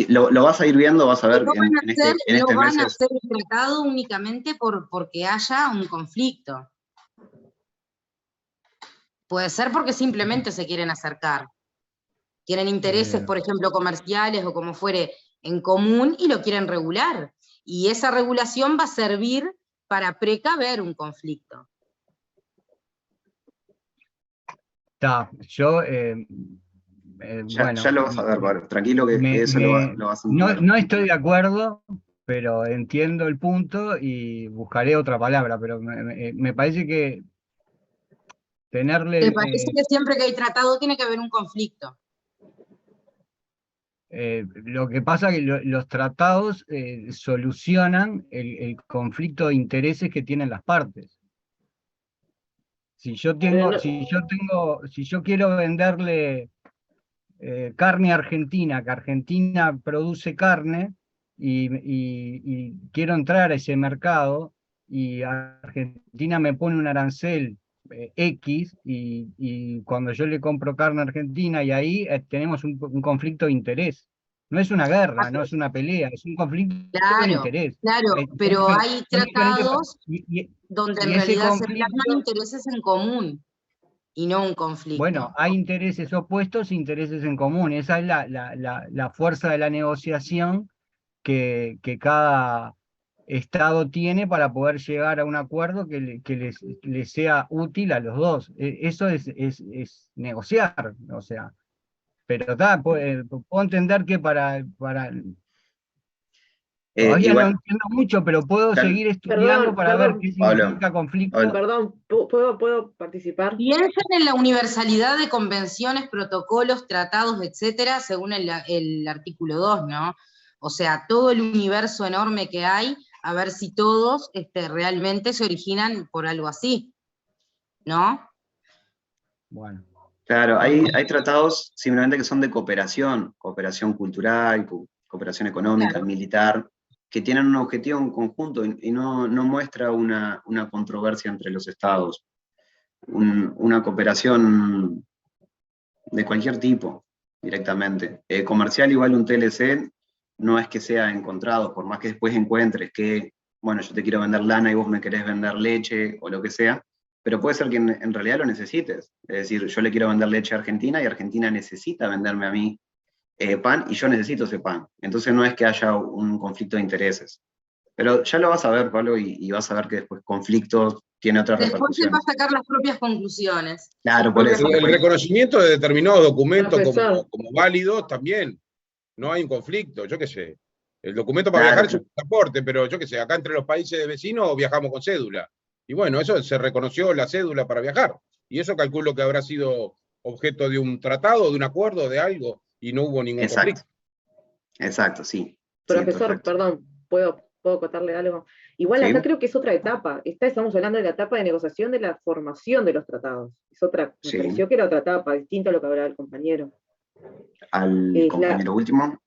lo vas a ir viendo, vas a ver No en este van mes. a hacer el tratado únicamente porque haya un conflicto. Puede ser porque simplemente se quieren acercar. Tienen intereses, por ejemplo, comerciales o como fuere, en común y lo quieren regular. Y esa regulación va a servir para precaver un conflicto. está, yo, Ya bueno, lo vas a ver, Pablo, tranquilo que eso lo vas a entender. no estoy de acuerdo, pero entiendo el punto y buscaré otra palabra, pero me parece que tenerle... Me parece que siempre que hay tratado tiene que haber un conflicto. Lo que pasa es que los tratados solucionan el conflicto de intereses que tienen las partes. Si yo quiero venderle carne a Argentina, que Argentina produce carne, y quiero entrar a ese mercado, y Argentina me pone un arancel X, y cuando yo le compro carne a Argentina, y ahí tenemos un conflicto de interés. No es una guerra, no es una pelea, es un conflicto de interés. Claro, pero hay tratados donde en ese realidad se conflicto, plasman intereses en común y no un conflicto. bueno, hay intereses opuestos e intereses en común. Esa es la fuerza de la negociación que cada Estado tiene para poder llegar a un acuerdo que les sea útil a los dos. Eso es negociar, o sea. Pero puedo entender que todavía no entiendo mucho, pero puedo seguir estudiando para ver qué significa conflicto. Perdón, ¿puedo participar? Piensen en la universalidad de convenciones, protocolos, tratados, etcétera, según el artículo 2, ¿no? O sea, todo el universo enorme que hay, a ver si todos realmente se originan por algo así, ¿no? Bueno. Claro, hay tratados simplemente que son de cooperación cultural, cooperación económica, militar, que tienen un objetivo en conjunto y no muestra una controversia entre los estados, una cooperación de cualquier tipo, directamente. Comercial igual un TLC no es que sea encontrado, por más que después encuentres que, bueno, yo te quiero vender lana y vos me querés vender leche o lo que sea, pero puede ser que en realidad lo necesites. Es decir, yo le quiero vender leche a Argentina y Argentina necesita venderme a mí pan y yo necesito ese pan. Entonces no es que haya un conflicto de intereses. Pero ya lo vas a ver, Pablo, y vas a ver que después conflicto tiene otras Después se va repercusiones. a sacar las propias conclusiones. Claro, por eso. El reconocimiento de determinados documentos como válidos también. No hay un conflicto, yo qué sé. El documento para viajar es un pasaporte, pero yo qué sé, acá entre los países vecinos viajamos con cédula. Y bueno, eso se reconoció la cédula para viajar. Y eso calculo que habrá sido objeto de un tratado, de un acuerdo, de algo, y no hubo ningún conflicto. Exacto, sí. Profesor, perdón, ¿puedo contarle algo? Igual acá creo que es otra etapa. Estamos hablando de la etapa de negociación de la formación de los tratados. Es otra, me pareció que era otra etapa, distinta a lo que hablaba el compañero. ¿Al compañero último?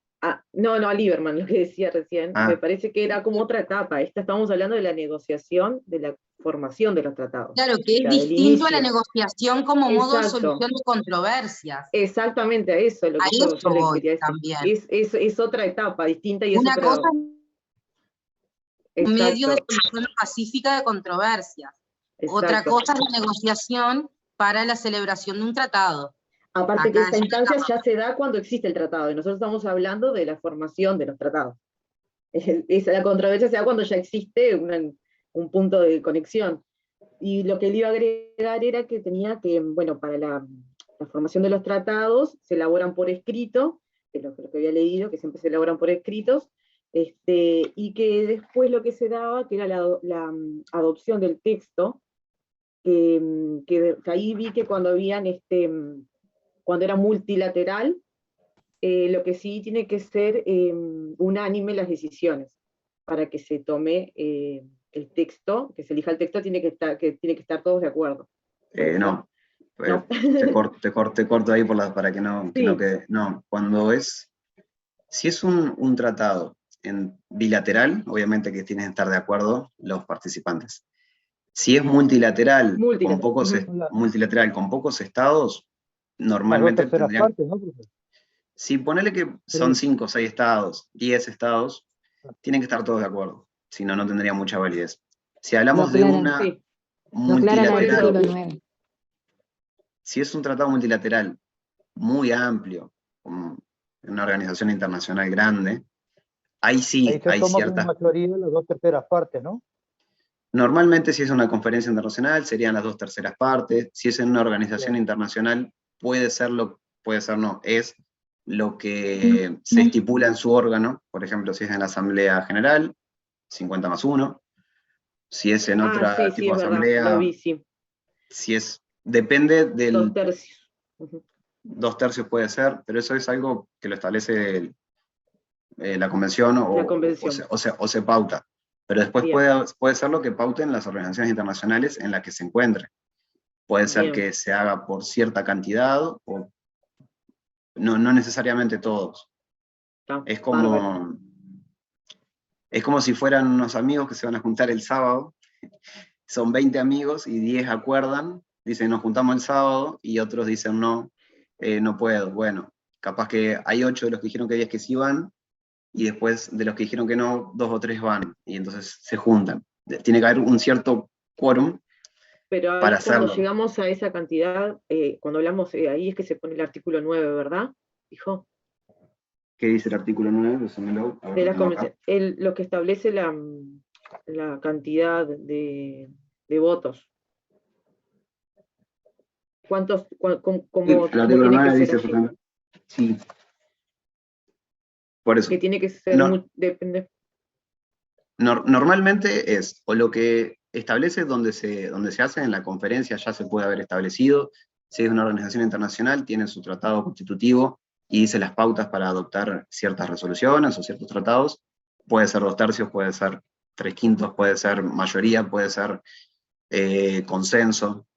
No, a Lieberman, lo que decía recién. Me parece que era como otra etapa. Estamos hablando de la negociación de la formación de los tratados. Claro, que es distinto a la negociación como modo de solución de controversias. Exactamente, a eso es lo que yo le quería decir. Es otra etapa distinta y una es cosa un medio de solución pacífica de controversias. Otra cosa es la negociación para la celebración de un tratado. Aparte que esta instancia ya se da cuando existe el tratado, y nosotros estamos hablando de la formación de los tratados. La controversia se da cuando ya existe un punto de conexión. Y lo que le iba a agregar era que tenía que, bueno, para la formación de los tratados se elaboran por escrito, que es lo que había leído, que siempre se elaboran por escritos, y que después lo que se daba, que era la adopción del texto, que ahí vi que cuando habían cuando era multilateral, lo que sí tiene que ser unánime las decisiones, para que se tome el texto, que se elija el texto, tiene que estar todos de acuerdo. No. Te corto ahí para que no quede. No, si es un tratado bilateral, obviamente que tienen que estar de acuerdo los participantes. Si es multilateral con pocos estados, normalmente tendrían... partes, ¿no, profesor? Si ponele que son 5 o 6 estados, 10 estados, tienen que estar todos de acuerdo, si no, no tendría mucha validez. Si hablamos de una multilateral, si es un tratado multilateral muy amplio, como una organización internacional grande, ahí sí hay ciertas... mayoría las 2/3 partes, ¿no? Normalmente si es una conferencia internacional serían las 2/3 partes, si es en una organización internacional puede ser es lo que se estipula en su órgano, por ejemplo si es en la Asamblea General, 50+1, si es en otra tipo de asamblea, si es, depende del... 2/3. 2/3 puede ser, pero eso es algo que lo establece la convención o se pauta. Pero después puede ser lo que pauten las organizaciones internacionales en las que se encuentre. Puede ser que se haga por cierta cantidad, o no necesariamente todos. Es como si fueran unos amigos que se van a juntar el sábado, son 20 amigos y 10 acuerdan, dicen nos juntamos el sábado, y otros dicen no puedo. Bueno, capaz que hay 8 de los que dijeron que 10 que sí van, y después de los que dijeron que no, 2 o 3 van, y entonces se juntan. Tiene que haber un cierto quórum para hacerlo. Cuando llegamos a esa cantidad, cuando hablamos, ahí es que se pone el artículo 9, ¿verdad? Dijo. ¿Qué dice el artículo 9? De la convención, lo que establece la cantidad de votos. ¿Cuántos? ¿Cómo tiene que ser? Sí. Por eso. Que tiene que ser, depende. Normalmente es, o lo que establece donde se hace en la conferencia ya se puede haber establecido, si es una organización internacional, tiene su tratado constitutivo y dice las pautas para adoptar ciertas resoluciones o ciertos tratados, puede ser 2/3, puede ser 3/5, puede ser mayoría, puede ser consenso,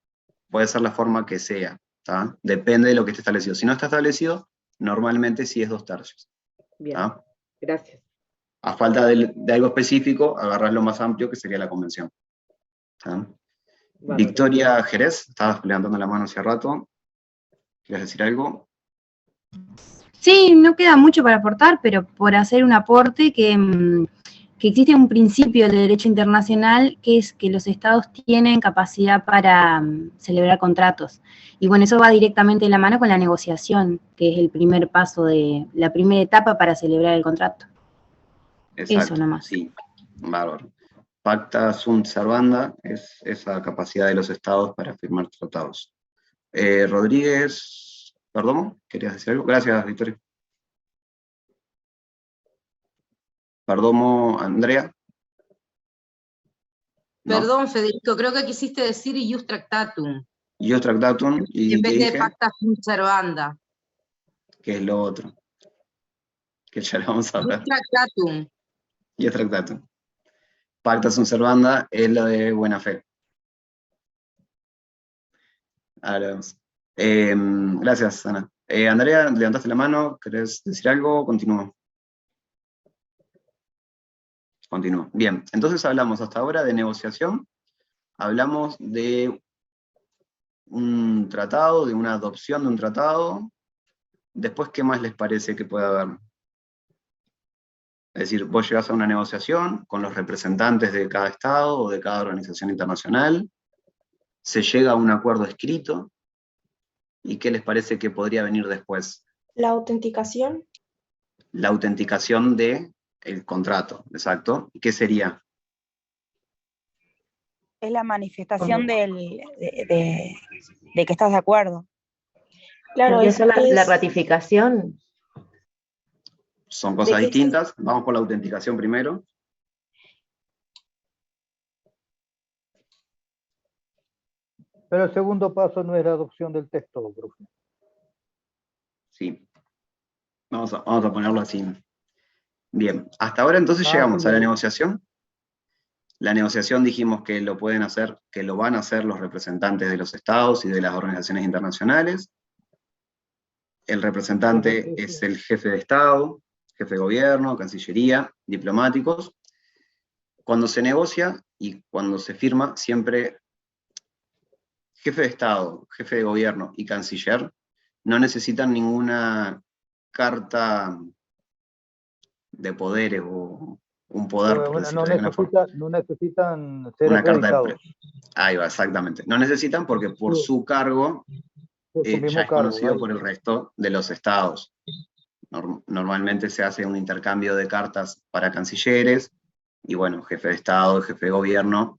puede ser la forma que sea, ¿tá? Depende de lo que esté establecido. Si no está establecido, normalmente sí es 2/3. Bien. Gracias. A falta de algo específico, agarrás lo más amplio, que sería la convención. ¿Está? Victoria Jerez, estabas levantando la mano hace rato. ¿Quieres decir algo? Sí, no queda mucho para aportar, pero por hacer un aporte que existe un principio del derecho internacional que es que los estados tienen capacidad para celebrar contratos. Y bueno, eso va directamente de la mano con la negociación, que es el primer paso de la primera etapa para celebrar el contrato. Exacto, eso nomás. sí, bárbaro. Pacta sunt servanda es esa capacidad de los estados para firmar tratados. Rodríguez, perdón, ¿querías decir algo? Gracias, Victoria. Perdomo, Andrea. No. Perdón, Federico, creo que quisiste decir ius tractatum. Ius tractatum, y en ¿qué vez de dije? pacta sunt servanda. Que es lo otro. Que ya lo vamos a hablar. Ius tractatum. Ius tractatum. Pacta sunt servanda es lo de buena fe. Ahora vemos. Gracias, Ana. Andrea, levantaste la mano, ¿querés decir algo? Continúo. Continúo. Bien, entonces hablamos hasta ahora de negociación, hablamos de un tratado, de una adopción de un tratado. Después, ¿qué más les parece que puede haber? Es decir, vos llegás a una negociación con los representantes de cada estado o de cada organización internacional, se llega a un acuerdo escrito, ¿y qué les parece que podría venir después? La autenticación. La autenticación del contrato, exacto. ¿Y qué sería? Es la manifestación de que estás de acuerdo. Claro, Podría ser la ratificación. Son cosas distintas. Vamos por la autenticación primero. Pero el segundo paso no es la adopción del texto, profe. Sí. Vamos a ponerlo así. Bien, hasta ahora entonces llegamos a la negociación. La negociación dijimos que lo pueden hacer, que lo van a hacer los representantes de los estados y de las organizaciones internacionales. El representante es el jefe de estado, jefe de gobierno, cancillería, diplomáticos. Cuando se negocia y cuando se firma, siempre jefe de estado, jefe de gobierno y canciller no necesitan ninguna carta de poderes o un poder, por decirlo de alguna forma. No necesitan ser Una carta acreditados. Ahí va, exactamente. No necesitan porque por su cargo ya es conocido por el resto de los estados. Normalmente se hace un intercambio de cartas para cancilleres, y bueno, jefe de estado, jefe de gobierno,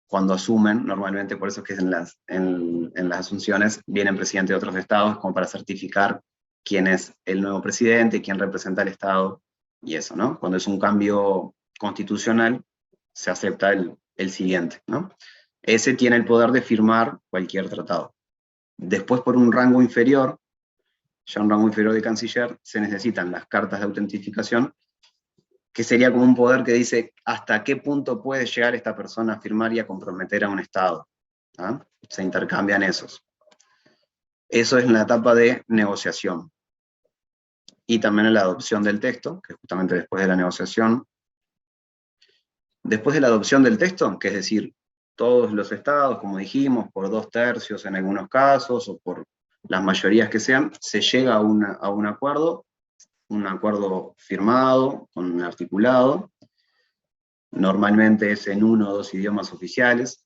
cuando asumen, normalmente por eso es que en las asunciones vienen presidentes de otros estados como para certificar quién es el nuevo presidente, quién representa al estado, y eso, ¿no? Cuando es un cambio constitucional, se acepta el siguiente, ¿no? Ese tiene el poder de firmar cualquier tratado. Después, por un rango inferior, ya un rango inferior de canciller, se necesitan las cartas de autentificación, que sería como un poder que dice hasta qué punto puede llegar esta persona a firmar y a comprometer a un Estado. ¿Ah? Se intercambian esos. Eso es en la etapa de negociación. Y también en la adopción del texto, que es justamente después de la negociación. Después de la adopción del texto, que es decir, todos los estados, como dijimos, por 2/3 en algunos casos, o por las mayorías que sean, se llega a un acuerdo firmado, con un articulado. Normalmente es en 1 o 2 idiomas oficiales.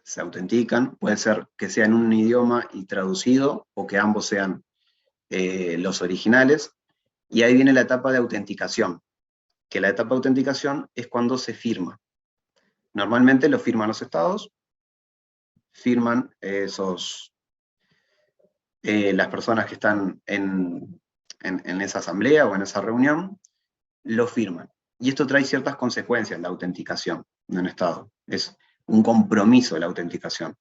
Se autentican, puede ser que sea en un idioma y traducido, o que ambos sean los originales. Y ahí viene la etapa de autenticación, que la etapa de autenticación es cuando se firma. Normalmente lo firman los estados, firman las personas que están en esa asamblea o en esa reunión, lo firman. Y esto trae ciertas consecuencias, la autenticación de un estado. Es un compromiso de la autenticación.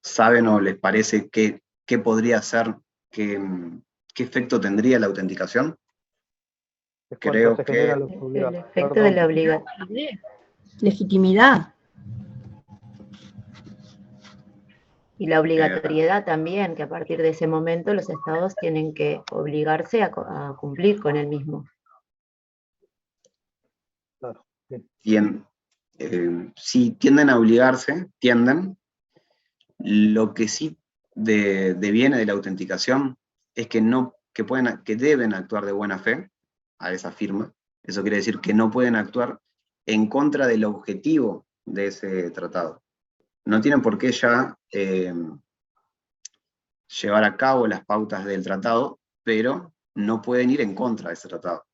¿Saben o les parece qué podría ser, qué efecto tendría la autenticación? Creo que... El efecto de la obligación. Legitimidad. Y la obligatoriedad también, que a partir de ese momento los estados tienen que obligarse a cumplir con el mismo. sí tienden a obligarse, lo que sí deviene de la autenticación es que deben actuar de buena fe a esa firma. Eso quiere decir que no pueden actuar en contra del objetivo de ese tratado. No tienen por qué ya llevar a cabo las pautas del tratado, pero no pueden ir en contra de ese tratado.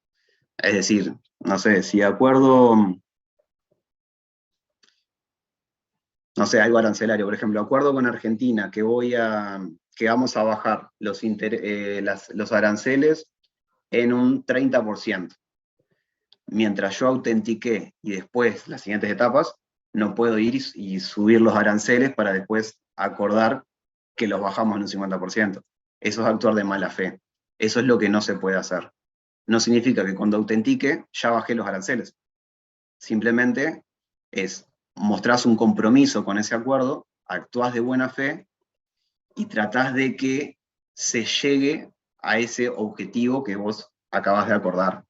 Es decir, no sé, si de acuerdo, no sé, algo arancelario, por ejemplo, acuerdo con Argentina que vamos a bajar los aranceles en un 30%. Mientras yo autentiqué y después las siguientes etapas, no puedo ir y subir los aranceles para después acordar que los bajamos en un 50%. Eso es actuar de mala fe. Eso es lo que no se puede hacer. No significa que cuando autentique ya bajé los aranceles. Simplemente mostrás un compromiso con ese acuerdo, actuás de buena fe y tratás de que se llegue a ese objetivo que vos acabas de acordar.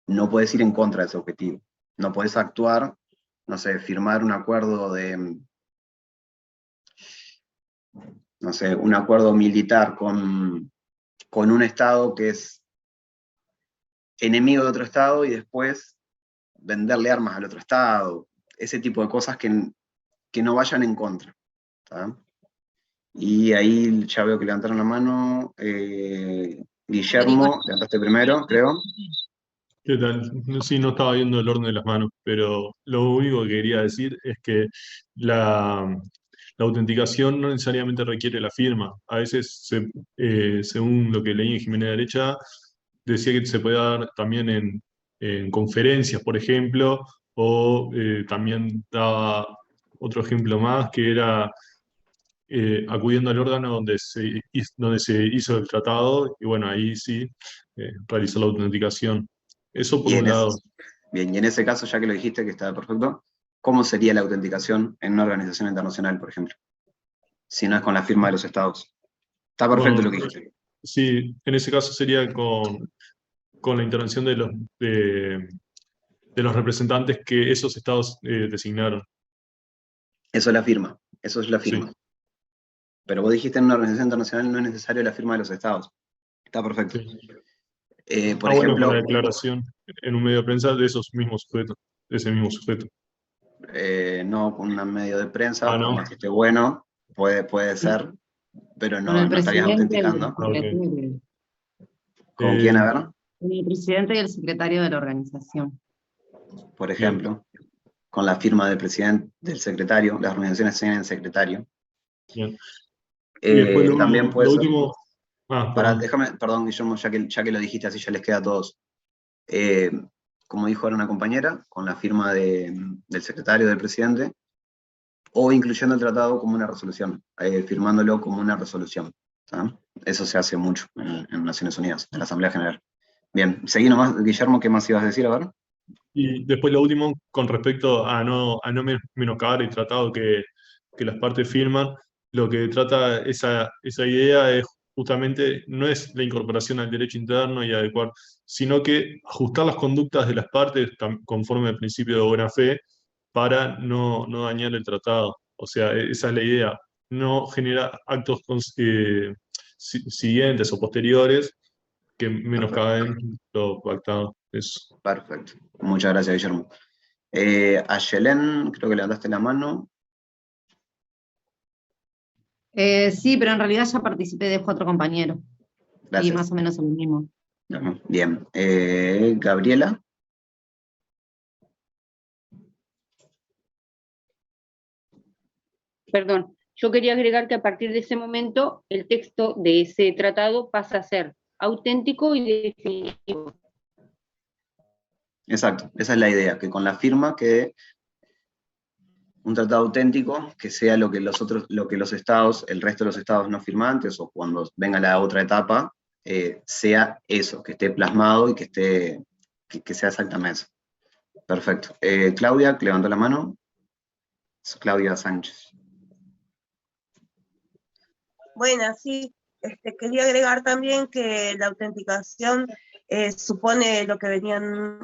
No podés ir en contra de ese objetivo. No podés actuar, no sé, firmar un acuerdo no sé, un acuerdo militar con un Estado que es enemigo de otro Estado y después venderle armas al otro Estado. Ese tipo de cosas que no vayan en contra. ¿Tá? Y ahí ya veo que levantaron la mano. Guillermo, levantaste primero, creo. ¿Qué tal? Sí, no estaba viendo el orden de las manos, pero lo único que quería decir es que la autenticación no necesariamente requiere la firma. A veces, según lo que leí en Jiménez de Derecha, decía que se puede dar también en conferencias, por ejemplo, o también daba otro ejemplo más, que era acudiendo al órgano donde se hizo el tratado, y bueno, ahí sí realizó la autenticación. Eso por un lado. Bien, y en ese caso, ya que lo dijiste que estaba perfecto, ¿cómo sería la autenticación en una organización internacional, por ejemplo? Si no es con la firma de los estados. Está perfecto lo que dijiste. Sí, en ese caso sería con la intervención de los representantes que esos estados designaron. Eso es la firma, eso es la firma. Sí. Pero vos dijiste en una organización internacional no es necesario la firma de los estados. Está perfecto. Sí. Por ejemplo, bueno, la declaración en un medio de prensa de esos mismos sujetos, de ese mismo sujeto. No con un medio de prensa, ¿no? por más que esté bueno, puede ser, pero Con el no estarías presidente y el autenticando. secretario. ¿Con quién, a ver? Con el presidente y el secretario de la organización. Por ejemplo, con la firma del presidente, del secretario, las organizaciones tienen secretario. Bien. Y después también puede lo ser. último. Perdón, Guillermo, ya que lo dijiste así ya les queda a todos. Como dijo ahora una compañera, con la firma del secretario, del presidente, o incluyendo el tratado como una resolución, firmándolo como una resolución. ¿Tá? Eso se hace mucho en Naciones Unidas, en la Asamblea General. Bien, seguí nomás, Guillermo, ¿qué más ibas a decir? A ver. Y después lo último, con respecto a no menoscabar el tratado que las partes firman, lo que trata esa idea es justamente, no es la incorporación al derecho interno y adecuar, sino que ajustar las conductas de las partes conforme al principio de buena fe para no dañar el tratado. O sea, esa es la idea, no generar actos siguientes o posteriores que menoscaben lo pactado. Eso. Perfecto. Muchas gracias, Guillermo. Ayelen, creo que levantaste la mano. Sí, pero en realidad ya participé de otro compañero. Gracias. Y más o menos lo mismo. Bien. Gabriela. Perdón, yo quería agregar que a partir de ese momento el texto de ese tratado pasa a ser auténtico y definitivo. Exacto, esa es la idea, que con la firma quede un tratado auténtico, que sea lo que los estados, el resto de los estados no firmantes, o cuando venga la otra etapa, sea eso, que esté plasmado y que sea exactamente eso. Perfecto. Claudia, que levantó la mano. Claudia Sánchez. Bueno, sí, quería agregar también que la autenticación supone lo que venían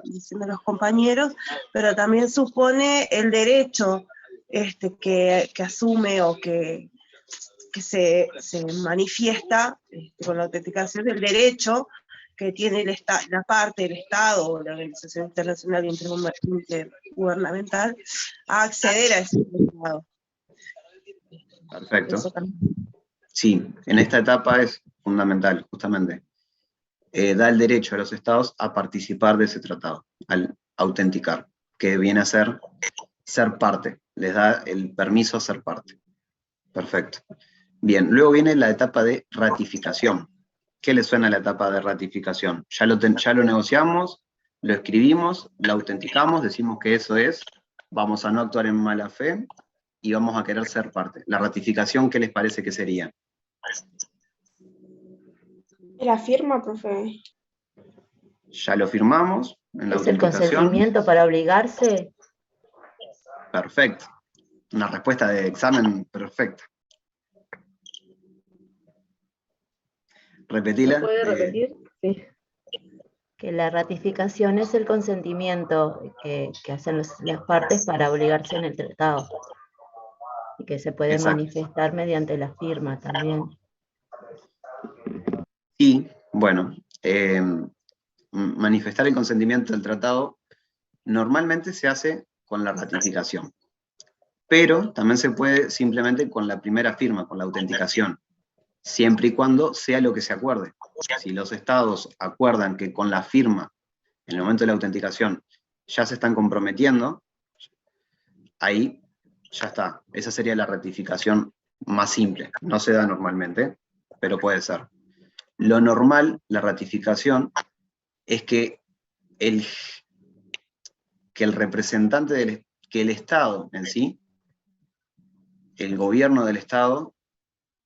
diciendo los compañeros, pero también supone el derecho que asume o que se manifiesta con la autenticación del derecho que tiene la parte del Estado o la Organización Internacional Intergubernamental a acceder a ese tratado. Perfecto. Sí, en esta etapa es fundamental, justamente. Da el derecho a los estados a participar de ese tratado, al autenticar, que viene a ser parte, les da el permiso a ser parte. Perfecto. Bien, luego viene la etapa de ratificación. ¿Qué le suena a la etapa de ratificación? Ya lo negociamos, lo escribimos, lo autenticamos, decimos que eso es, vamos a no actuar en mala fe y vamos a querer ser parte. La ratificación, ¿qué les parece que sería? La firma, profe. Ya lo firmamos en la ¿Es el autenticación. consentimiento para obligarse? Perfecto. Una respuesta de examen perfecta. Repetila. ¿Puede repetir? Sí. Que la ratificación es el consentimiento que hacen las partes para obligarse en el tratado. Y que se puede manifestar mediante la firma también. Y, bueno, manifestar el consentimiento del tratado normalmente se hace con la ratificación. Pero también se puede simplemente con la primera firma, con la autenticación, siempre y cuando sea lo que se acuerde. Si los estados acuerdan que con la firma, en el momento de la autenticación, ya se están comprometiendo, ahí ya está. Esa sería la ratificación más simple. No se da normalmente, pero puede ser. Lo normal, la ratificación, es que el representante que el Estado en sí, el gobierno del Estado,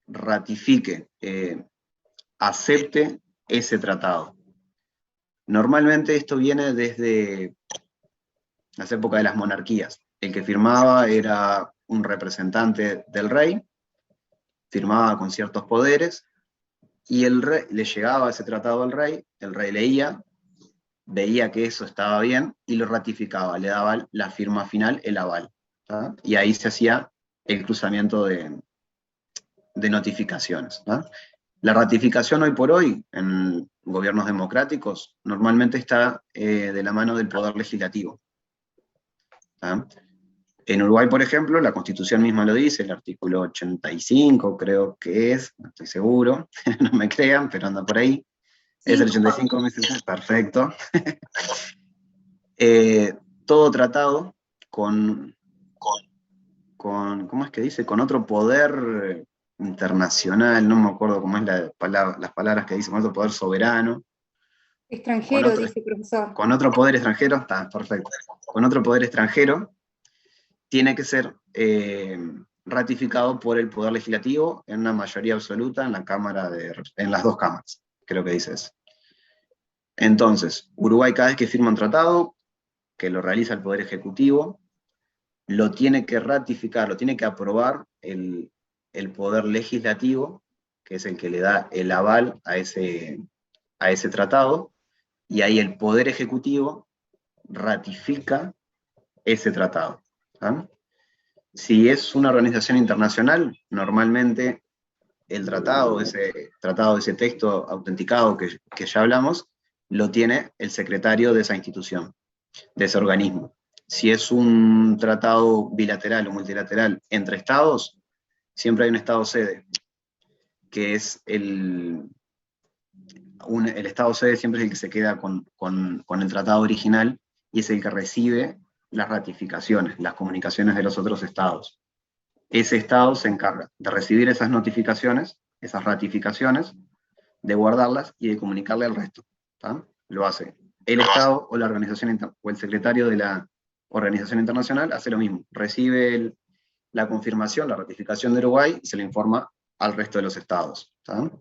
ratifique, acepte ese tratado. Normalmente esto viene desde las épocas de las monarquías. El que firmaba era un representante del rey, firmaba con ciertos poderes, y el rey, le llegaba ese tratado al rey, el rey leía, veía que eso estaba bien, y lo ratificaba, le daba la firma final, el aval. ¿tá? Y ahí se hacía el cruzamiento de notificaciones. ¿tá? La ratificación hoy por hoy, en gobiernos democráticos, normalmente está de la mano del poder legislativo. ¿tá? En Uruguay, por ejemplo, la Constitución misma lo dice, el artículo 85 creo que es, no estoy seguro, no me crean, pero anda por ahí. Sí. Es el 85, perfecto. Todo tratado con, ¿cómo es que dice? Con otro poder internacional, no me acuerdo cómo es las palabras que dice, con otro poder soberano. Extranjero, dice profesor. Con otro poder extranjero, está perfecto. Con otro poder extranjero, tiene que ser ratificado por el Poder Legislativo en una mayoría absoluta en en las dos cámaras, creo que dice eso. Entonces, Uruguay cada vez que firma un tratado, que lo realiza el Poder Ejecutivo, lo tiene que ratificar, lo tiene que aprobar el Poder Legislativo, que es el que le da el aval a ese tratado, y ahí el Poder Ejecutivo ratifica ese tratado. ¿tá? Si es una organización internacional, normalmente el tratado, ese texto autenticado que ya hablamos, lo tiene el secretario de esa institución, de ese organismo. Si es un tratado bilateral o multilateral entre estados, siempre hay un estado sede, que es el estado sede siempre es el que se queda con el tratado original y es el que recibe las ratificaciones, las comunicaciones de los otros estados. Ese estado se encarga de recibir esas notificaciones, esas ratificaciones, de guardarlas y de comunicarle al resto. ¿tá? Lo hace el estado o la organización o el secretario de la organización internacional, hace lo mismo. Recibe la confirmación, la ratificación de Uruguay y se le informa al resto de los estados. ¿tá?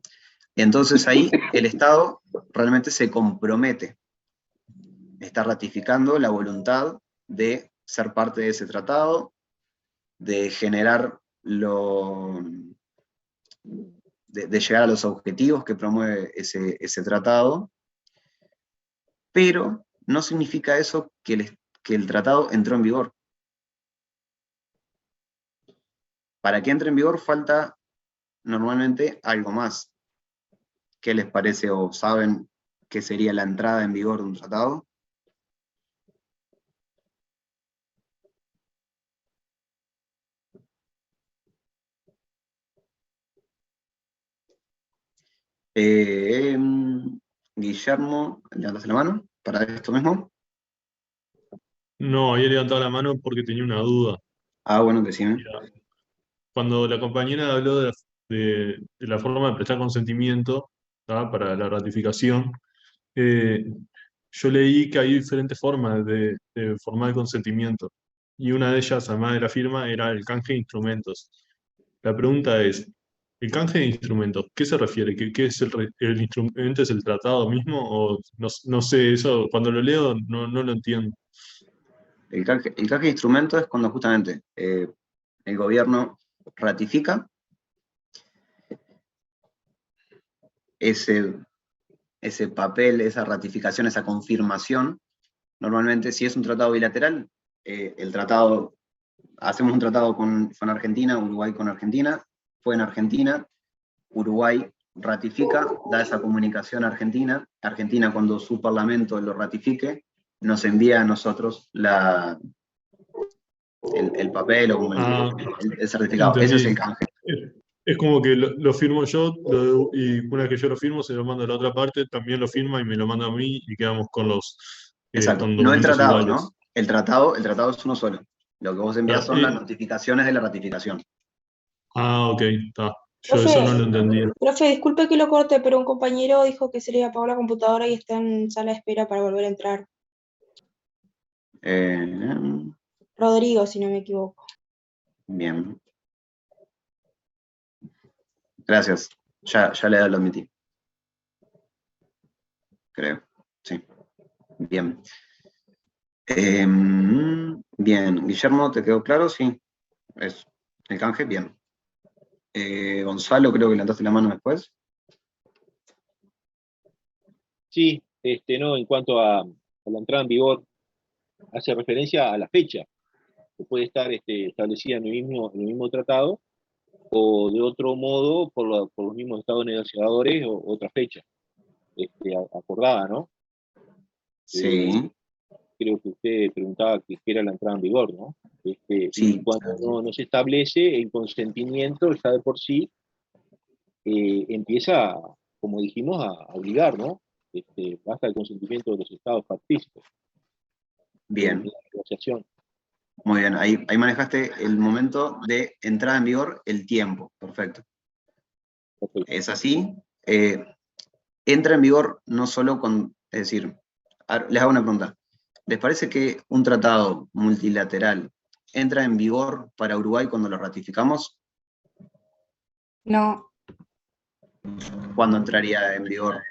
Entonces ahí el Estado realmente se compromete, está ratificando la voluntad de ser parte de ese tratado, de generar de llegar a los objetivos que promueve ese tratado, pero no significa eso que el tratado entró en vigor. Para que entre en vigor falta normalmente algo más. ¿Qué les parece o saben qué sería la entrada en vigor de un tratado? Guillermo, ¿levantaste la mano para esto mismo? No, había levantado la mano porque tenía una duda. Ah, bueno, decime. Mira, cuando la compañera habló de la forma de prestar consentimiento, ¿tá? Para la ratificación, eh, yo leí que hay diferentes formas de formar el consentimiento, y una de ellas, además de la firma, era el canje de instrumentos. La pregunta es, ¿el canje de instrumentos, qué se refiere? ¿Qué es el instrumento? ¿Es el tratado mismo? O no sé, eso cuando lo leo no lo entiendo. El canje de instrumentos es cuando justamente el gobierno ratifica ese papel, esa ratificación, esa confirmación. Normalmente, si es un tratado bilateral, hacemos un tratado con Argentina, Uruguay con Argentina, fue en Argentina, Uruguay ratifica, da esa comunicación a Argentina, Argentina cuando su parlamento lo ratifique, nos envía a nosotros el papel o como el certificado. Entendí. Ese es el canje. Es como que lo firmo yo, y una vez que yo lo firmo, se lo mando a la otra parte, también lo firma y me lo manda a mí, y quedamos con Exacto, con no el documentos tratado, iguales. ¿no? El tratado es uno solo. Lo que vos envías son las notificaciones de la ratificación. Ok, está. Yo eso no lo entendía. Profe, disculpe que lo corte, pero un compañero dijo que se le apagó la computadora y está en sala de espera para volver a entrar. Rodrigo, si no me equivoco. Bien. Gracias. Ya lo admití. Creo. Sí. Bien. Bien. Guillermo, ¿te quedó claro? Sí. Es el canje, bien. Gonzalo, creo que levantaste la mano después. Sí, no, en cuanto a la entrada en vigor, hace referencia a la fecha, que puede estar establecida en el mismo tratado, o de otro modo por los mismos estados negociadores, o otra fecha acordada, ¿no? Sí. Creo que usted preguntaba qué era la entrada en vigor, ¿no? Sí. Y cuando no se establece el consentimiento, ya de por sí empieza, como dijimos, a obligar, ¿no? Basta el consentimiento de los estados partícipes. Bien. La negociación. Muy bien, ahí manejaste el momento de entrada en vigor, el tiempo. Perfecto. Es así. Entra en vigor no solo es decir, les hago una pregunta. ¿Les parece que un tratado multilateral entra en vigor para Uruguay cuando lo ratificamos? No. ¿Cuándo entraría en vigor?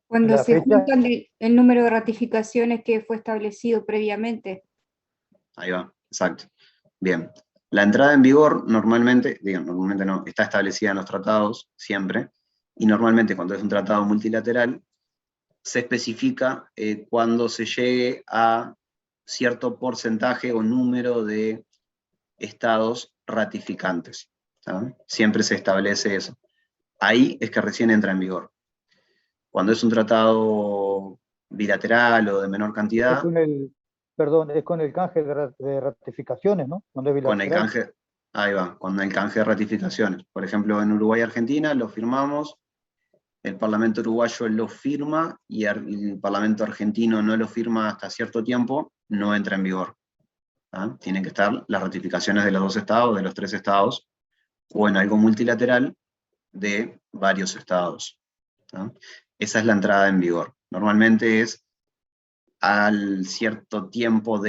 Cuando se juntan el número de ratificaciones que fue establecido previamente. Ahí va, exacto. Bien. La entrada en vigor normalmente no, está establecida en los tratados siempre, y normalmente cuando es un tratado multilateral, se especifica cuando se llegue a cierto porcentaje o número de estados ratificantes. ¿Saben? Siempre se establece eso. Ahí es que recién entra en vigor. Cuando es un tratado bilateral o de menor cantidad... Es con el canje de ratificaciones, ¿no? Cuando es bilateral. Con el canje, ahí va, con el canje de ratificaciones. Por ejemplo, en Uruguay y Argentina lo firmamos, el Parlamento uruguayo lo firma y el Parlamento argentino no lo firma hasta cierto tiempo, no entra en vigor. ¿Ah? Tienen que estar las ratificaciones de los 2 estados, de los 3 estados, o en algo multilateral de varios estados. ¿Ah? Esa es la entrada en vigor. Normalmente es al cierto tiempo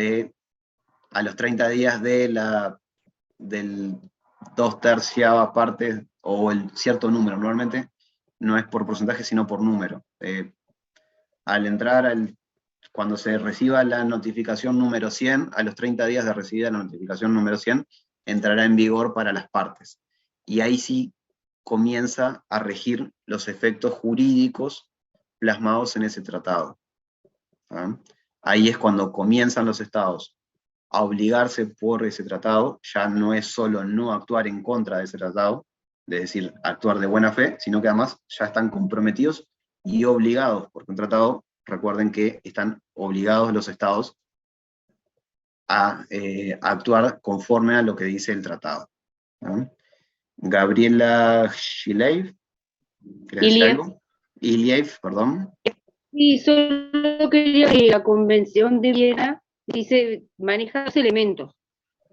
a los 30 días del 2/3 partes, o el cierto número. Normalmente no es por porcentaje, sino por número. Al entrar, cuando se reciba la notificación número 100, a los 30 días de recibida la notificación número 100, entrará en vigor para las partes. Y ahí sí comienza a regir los efectos jurídicos plasmados en ese tratado. ¿Ah? Ahí es cuando comienzan los estados a obligarse por ese tratado. Ya no es solo no actuar en contra de ese tratado, es decir, actuar de buena fe, sino que además ya están comprometidos y obligados, porque un tratado, recuerden que están obligados los estados a actuar conforme a lo que dice el tratado. ¿No? Gabriela Shiliev, ¿querés decir algo? Iliev, perdón. Sí, solo quería que la Convención de Viena dice, maneja los elementos,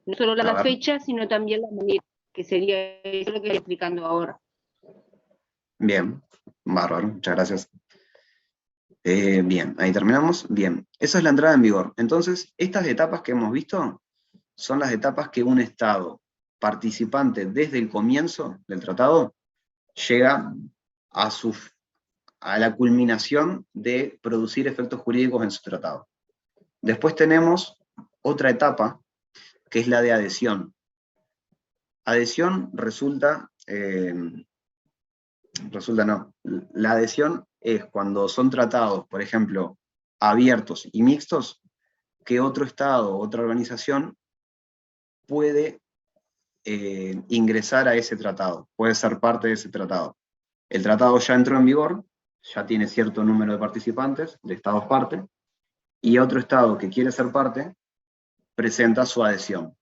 no solo la fecha, sino también la manera, que sería eso lo que estoy explicando ahora. Bien, bárbaro, muchas gracias. Bien, ahí terminamos. Bien, esa es la entrada en vigor. Entonces, estas etapas que hemos visto son las etapas que un Estado participante desde el comienzo del tratado llega a la culminación de producir efectos jurídicos en su tratado. Después tenemos otra etapa, que es la de adhesión. Adhesión la adhesión es cuando son tratados, por ejemplo, abiertos y mixtos, que otro Estado o otra organización puede ingresar a ese tratado, puede ser parte de ese tratado. El tratado ya entró en vigor, ya tiene cierto número de participantes, de Estados parte, y otro Estado que quiere ser parte, presenta su adhesión.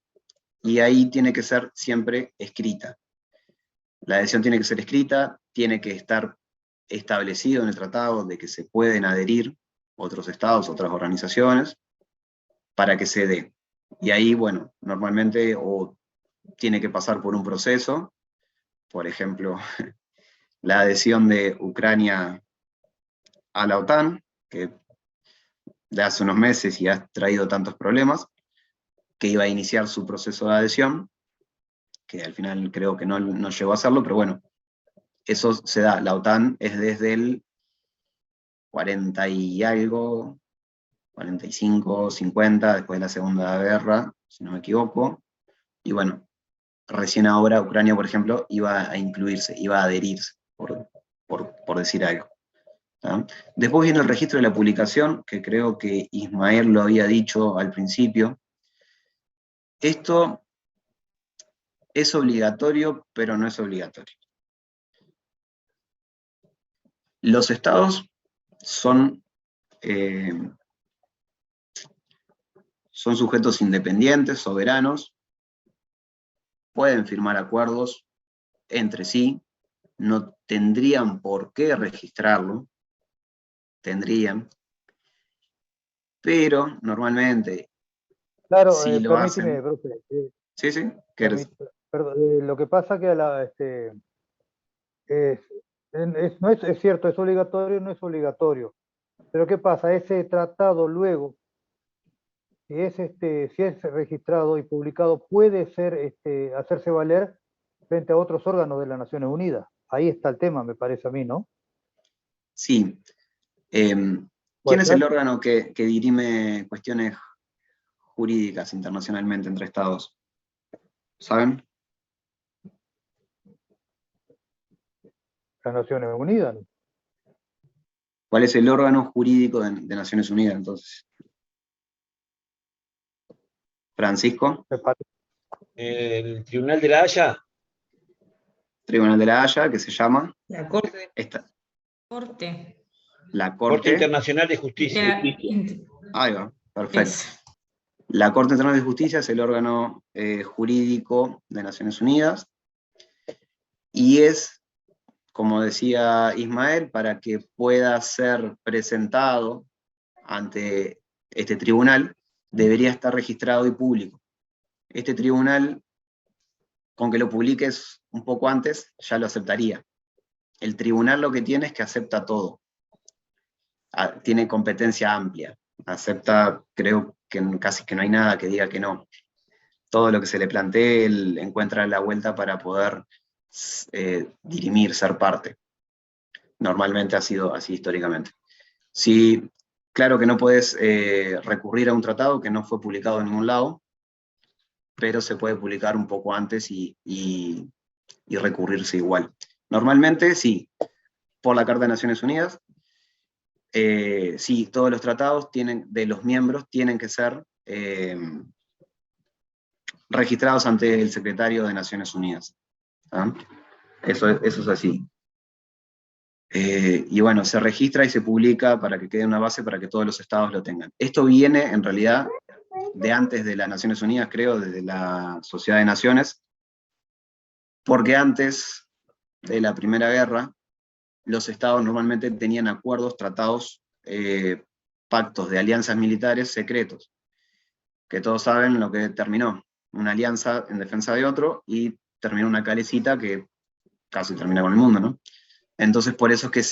Y ahí tiene que ser siempre escrita. La adhesión tiene que ser escrita, tiene que estar establecido en el tratado de que se pueden adherir otros estados, otras organizaciones, para que se dé. Y ahí, bueno, normalmente o tiene que pasar por un proceso, por ejemplo, la adhesión de Ucrania a la OTAN, que de hace unos meses y ha traído tantos problemas, que iba a iniciar su proceso de adhesión, que al final creo que no llegó a hacerlo, pero bueno, eso se da. La OTAN es desde el 40 y algo, 45, 50, después de la Segunda Guerra, si no me equivoco, y bueno, recién ahora Ucrania, por ejemplo, iba a incluirse, iba a adherirse, por decir algo. ¿Ah? Después viene el registro de la publicación, que creo que Ismael lo había dicho al principio. Esto es obligatorio, pero no es obligatorio. Los estados son sujetos independientes, soberanos, pueden firmar acuerdos entre sí, no tendrían por qué registrarlo, pero normalmente, claro, si lo permíteme, hacen... profe. Sí, ¿qué eres? Perdón, lo que pasa que no es cierto, es obligatorio, no es obligatorio. Pero ¿qué pasa? Ese tratado luego, si es registrado y publicado, puede ser, hacerse valer frente a otros órganos de las Naciones Unidas. Ahí está el tema, me parece a mí, ¿no? Sí. ¿Quién es el órgano que dirime cuestiones jurídicas internacionalmente entre estados? ¿Saben? Las Naciones Unidas. ¿Cuál es el órgano jurídico de Naciones Unidas, entonces? Francisco. El Tribunal de la Haya. Tribunal de la Haya, que se llama... La Corte. La Corte Internacional de Justicia. Ahí va, perfecto. La Corte Internacional de Justicia es el órgano jurídico de Naciones Unidas, y es, como decía Ismael, para que pueda ser presentado ante este tribunal, debería estar registrado y público. Este tribunal, con que lo publiques un poco antes, ya lo aceptaría. El tribunal lo que tiene es que acepta todo. Tiene competencia amplia. Acepta, creo que casi que no hay nada que diga que no. Todo lo que se le plantee, él encuentra la vuelta para poder dirimir, ser parte. Normalmente ha sido así históricamente. Sí, claro que no puedes recurrir a un tratado que no fue publicado en ningún lado, pero se puede publicar un poco antes y recurrirse igual. Normalmente sí, por la Carta de Naciones Unidas, Sí, todos los tratados de los miembros tienen que ser registrados ante el secretario de Naciones Unidas. ¿Ah? Eso es así. Y bueno, se registra y se publica para que quede una base para que todos los estados lo tengan. Esto viene, en realidad, de antes de las Naciones Unidas, creo, desde la Sociedad de Naciones, porque antes de la Primera Guerra, los estados normalmente tenían acuerdos, tratados, pactos de alianzas militares secretos, que todos saben lo que terminó, una alianza en defensa de otro, y terminó una calecita que casi termina con el mundo, ¿no? Entonces por eso es que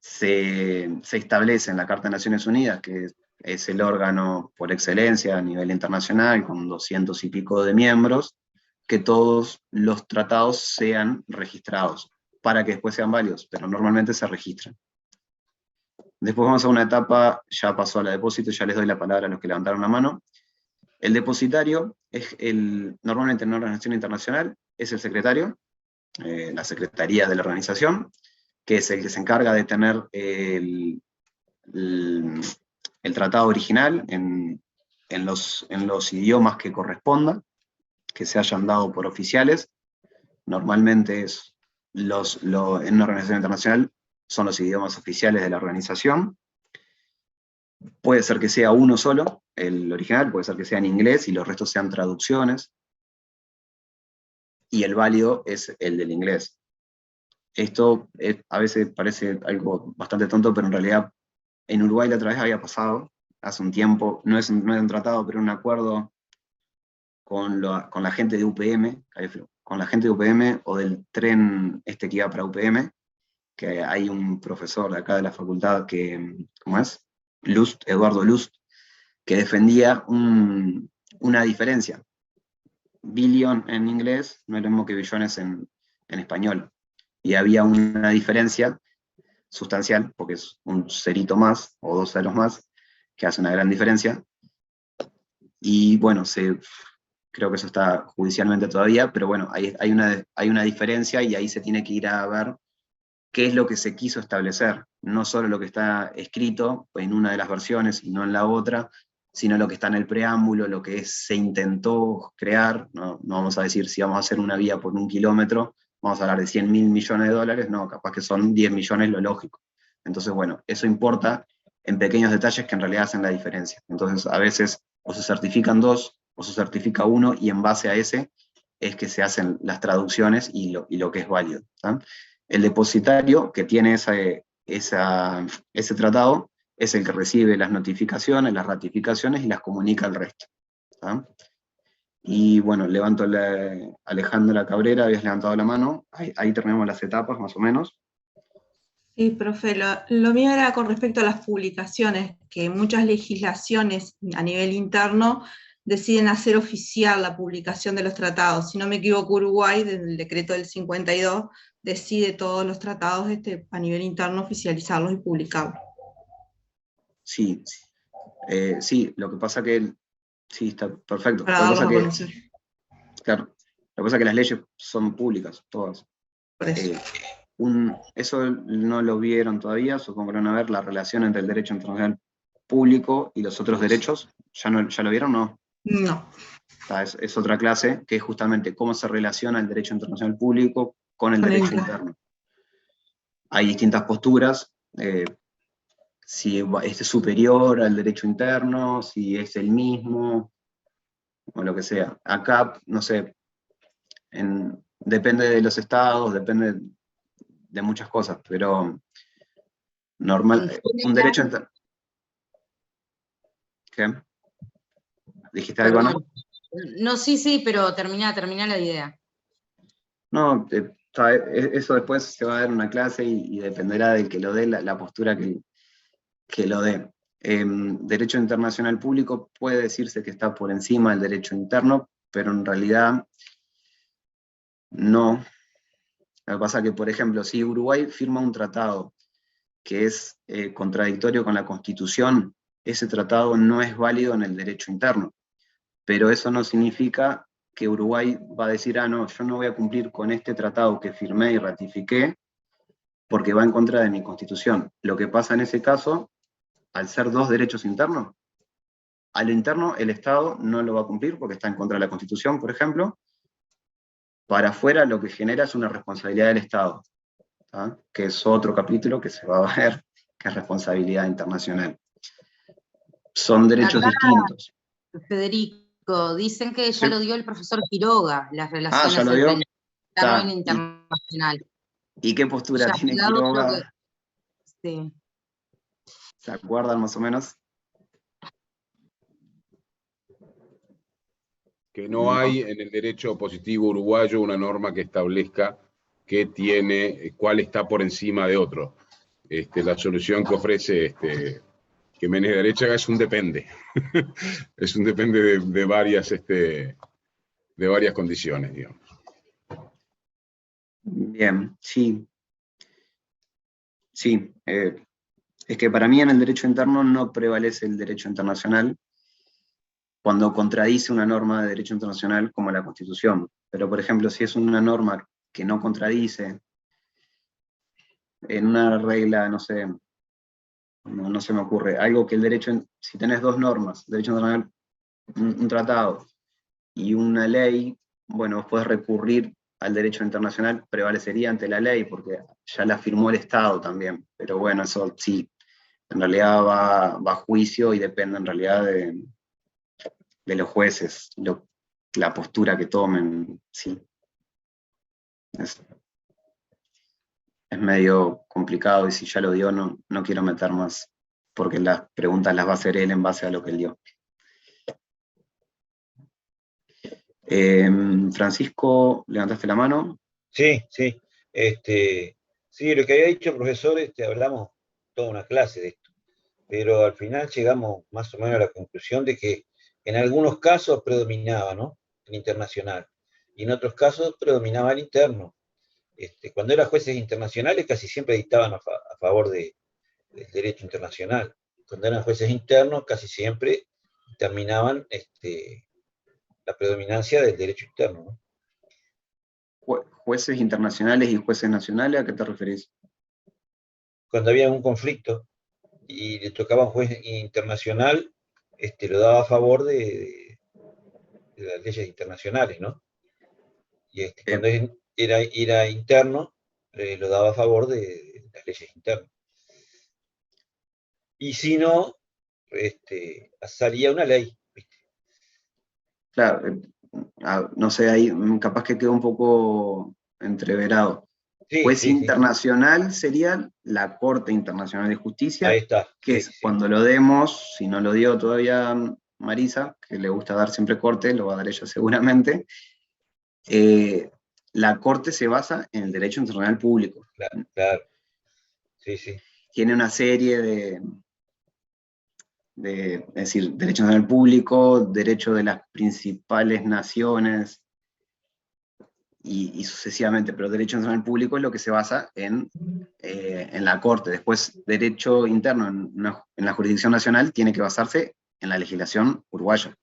se establece en la Carta de Naciones Unidas, que es el órgano por excelencia a nivel internacional, con 200 y pico de miembros, que todos los tratados sean registrados, para que después sean válidos, pero normalmente se registran. Después vamos a una etapa, ya pasó a la depósito, ya les doy la palabra a los que levantaron la mano. El depositario es normalmente en una organización internacional, es el secretario, la secretaría de la organización, que es el que se encarga de tener el tratado original en los idiomas que correspondan, que se hayan dado por oficiales. Normalmente en una organización internacional son los idiomas oficiales de la organización. Puede ser que sea uno solo, el original, puede ser que sea en inglés y los restos sean traducciones, y el válido es el del inglés. Esto a veces parece algo bastante tonto, pero en realidad en Uruguay la otra vez había pasado, hace un tiempo, no es un tratado, pero un acuerdo con la gente de UPM, con la gente de UPM o del tren que iba para UPM, que hay un profesor de acá de la facultad que, ¿cómo es? Eduardo Lust, que defendía una diferencia. Billion en inglés no es lo mismo que billones en español. Y había una diferencia sustancial, porque es un cerito más, o 2 ceros más, que hace una gran diferencia. Y bueno, creo que eso está judicialmente todavía, pero bueno, hay una diferencia y ahí se tiene que ir a ver qué es lo que se quiso establecer, no solo lo que está escrito en una de las versiones y no en la otra, sino lo que está en el preámbulo, lo que se intentó crear. No vamos a decir si vamos a hacer una vía por 1 kilómetro, vamos a hablar de 100.000 millones de dólares, no, capaz que son 10 millones lo lógico. Entonces, bueno, eso importa en pequeños detalles que en realidad hacen la diferencia. Entonces, a veces o se certifican 2, o se certifica 1, y en base a ese es que se hacen las traducciones y lo que es válido, ¿tá? El depositario que tiene ese tratado es el que recibe las notificaciones, las ratificaciones y las comunica al resto, ¿tá? Y bueno, levanto Alejandra Cabrera, habías levantado la mano, ahí terminamos las etapas más o menos. Sí, profe, lo mío era con respecto a las publicaciones, que muchas legislaciones a nivel interno deciden hacer oficial la publicación de los tratados. Si no me equivoco, Uruguay, desde el decreto del 52, decide todos los tratados a nivel interno oficializarlos y publicarlos. Sí, sí, lo que pasa que, sí, está perfecto. Para darlos a conocer. Claro, lo que pasa es que las leyes son públicas, todas. Por eso. Eso no lo vieron todavía, supongo que van a ver la relación entre el derecho internacional público y los otros derechos. ¿Ya lo vieron o no? No. Es otra clase, que es justamente cómo se relaciona el derecho internacional público con el derecho interno. Hay distintas posturas, si es superior al derecho interno, si es el mismo, o lo que sea. Acá, no sé, depende de los estados, depende de muchas cosas, pero normal, un derecho interno. ¿Qué? ¿Dijiste algo, Ana? No, sí, pero termina la idea. No, eso después se va a dar una clase y dependerá del que lo dé, la postura que lo dé. Derecho internacional público puede decirse que está por encima del derecho interno, pero en realidad no. Lo que pasa es que, por ejemplo, si Uruguay firma un tratado que es contradictorio con la Constitución, ese tratado no es válido en el derecho interno. Pero eso no significa que Uruguay va a decir, no, yo no voy a cumplir con este tratado que firmé y ratifiqué, porque va en contra de mi Constitución. Lo que pasa en ese caso, al ser dos derechos internos, a lo interno el Estado no lo va a cumplir porque está en contra de la Constitución, por ejemplo. Para afuera lo que genera es una responsabilidad del Estado, ¿tá? Que es otro capítulo que se va a ver, que es responsabilidad internacional. Son derechos distintos. Federico, dicen que ya lo dio el profesor Quiroga, las relaciones ¿ya lo dio? entre el interno y el internacional. ¿Y qué postura Ya, tiene dado Quiroga? lo que- sí. ¿Se acuerdan más o menos? Que no hay en el derecho positivo uruguayo una norma que establezca qué tiene, cuál está por encima de otro. La solución que ofrece Jiménez de Arechaga es un depende. Es un depende de varias condiciones, digamos. Bien, sí. Sí, es que para mí en el derecho interno no prevalece el derecho internacional cuando contradice una norma de derecho internacional como la Constitución. Pero, por ejemplo, si es una norma que no contradice, en una regla, no sé, no se me ocurre, algo que el derecho, si tenés dos normas, derecho internacional, un tratado y una ley, bueno, vos podés recurrir al derecho internacional, prevalecería ante la ley, porque ya la firmó el Estado también. Pero bueno, eso sí, en realidad va a juicio y depende en realidad de los jueces, la postura que tomen, sí. Es medio complicado, y si ya lo dio, no quiero meter más, porque las preguntas las va a hacer él en base a lo que él dio. Francisco, ¿levantaste la mano? Sí, sí. Sí, lo que había dicho el profesor, hablamos toda una clase de esto, pero al final llegamos más o menos a la conclusión de que en algunos casos predominaba, ¿no?, el internacional, y en otros casos predominaba el interno. Cuando eran jueces internacionales casi siempre dictaban a favor del derecho internacional. Cuando eran jueces internos casi siempre determinaban la predominancia del derecho interno, ¿no? ¿Jueces internacionales y jueces nacionales? ¿A qué te referís? Cuando había un conflicto y le tocaba a un juez internacional, lo daba a favor de las leyes internacionales, ¿no? Y cuando era interno, lo daba a favor de las leyes internas. Y si no, salía una ley. Claro, no sé, ahí capaz que quedó un poco entreverado. Sí, Juez sí, internacional sería la Corte Internacional de Justicia, ahí está, que es cuando lo demos, si no lo dio todavía Marisa, que le gusta dar siempre corte, lo va a dar ella seguramente. La Corte se basa en el derecho internacional público. Claro. Sí, sí. Tiene una serie de es decir, derecho internacional público, derecho de las principales naciones, y sucesivamente, pero derecho internacional público es lo que se basa en la Corte. Después, derecho interno en la jurisdicción nacional tiene que basarse en la legislación uruguaya.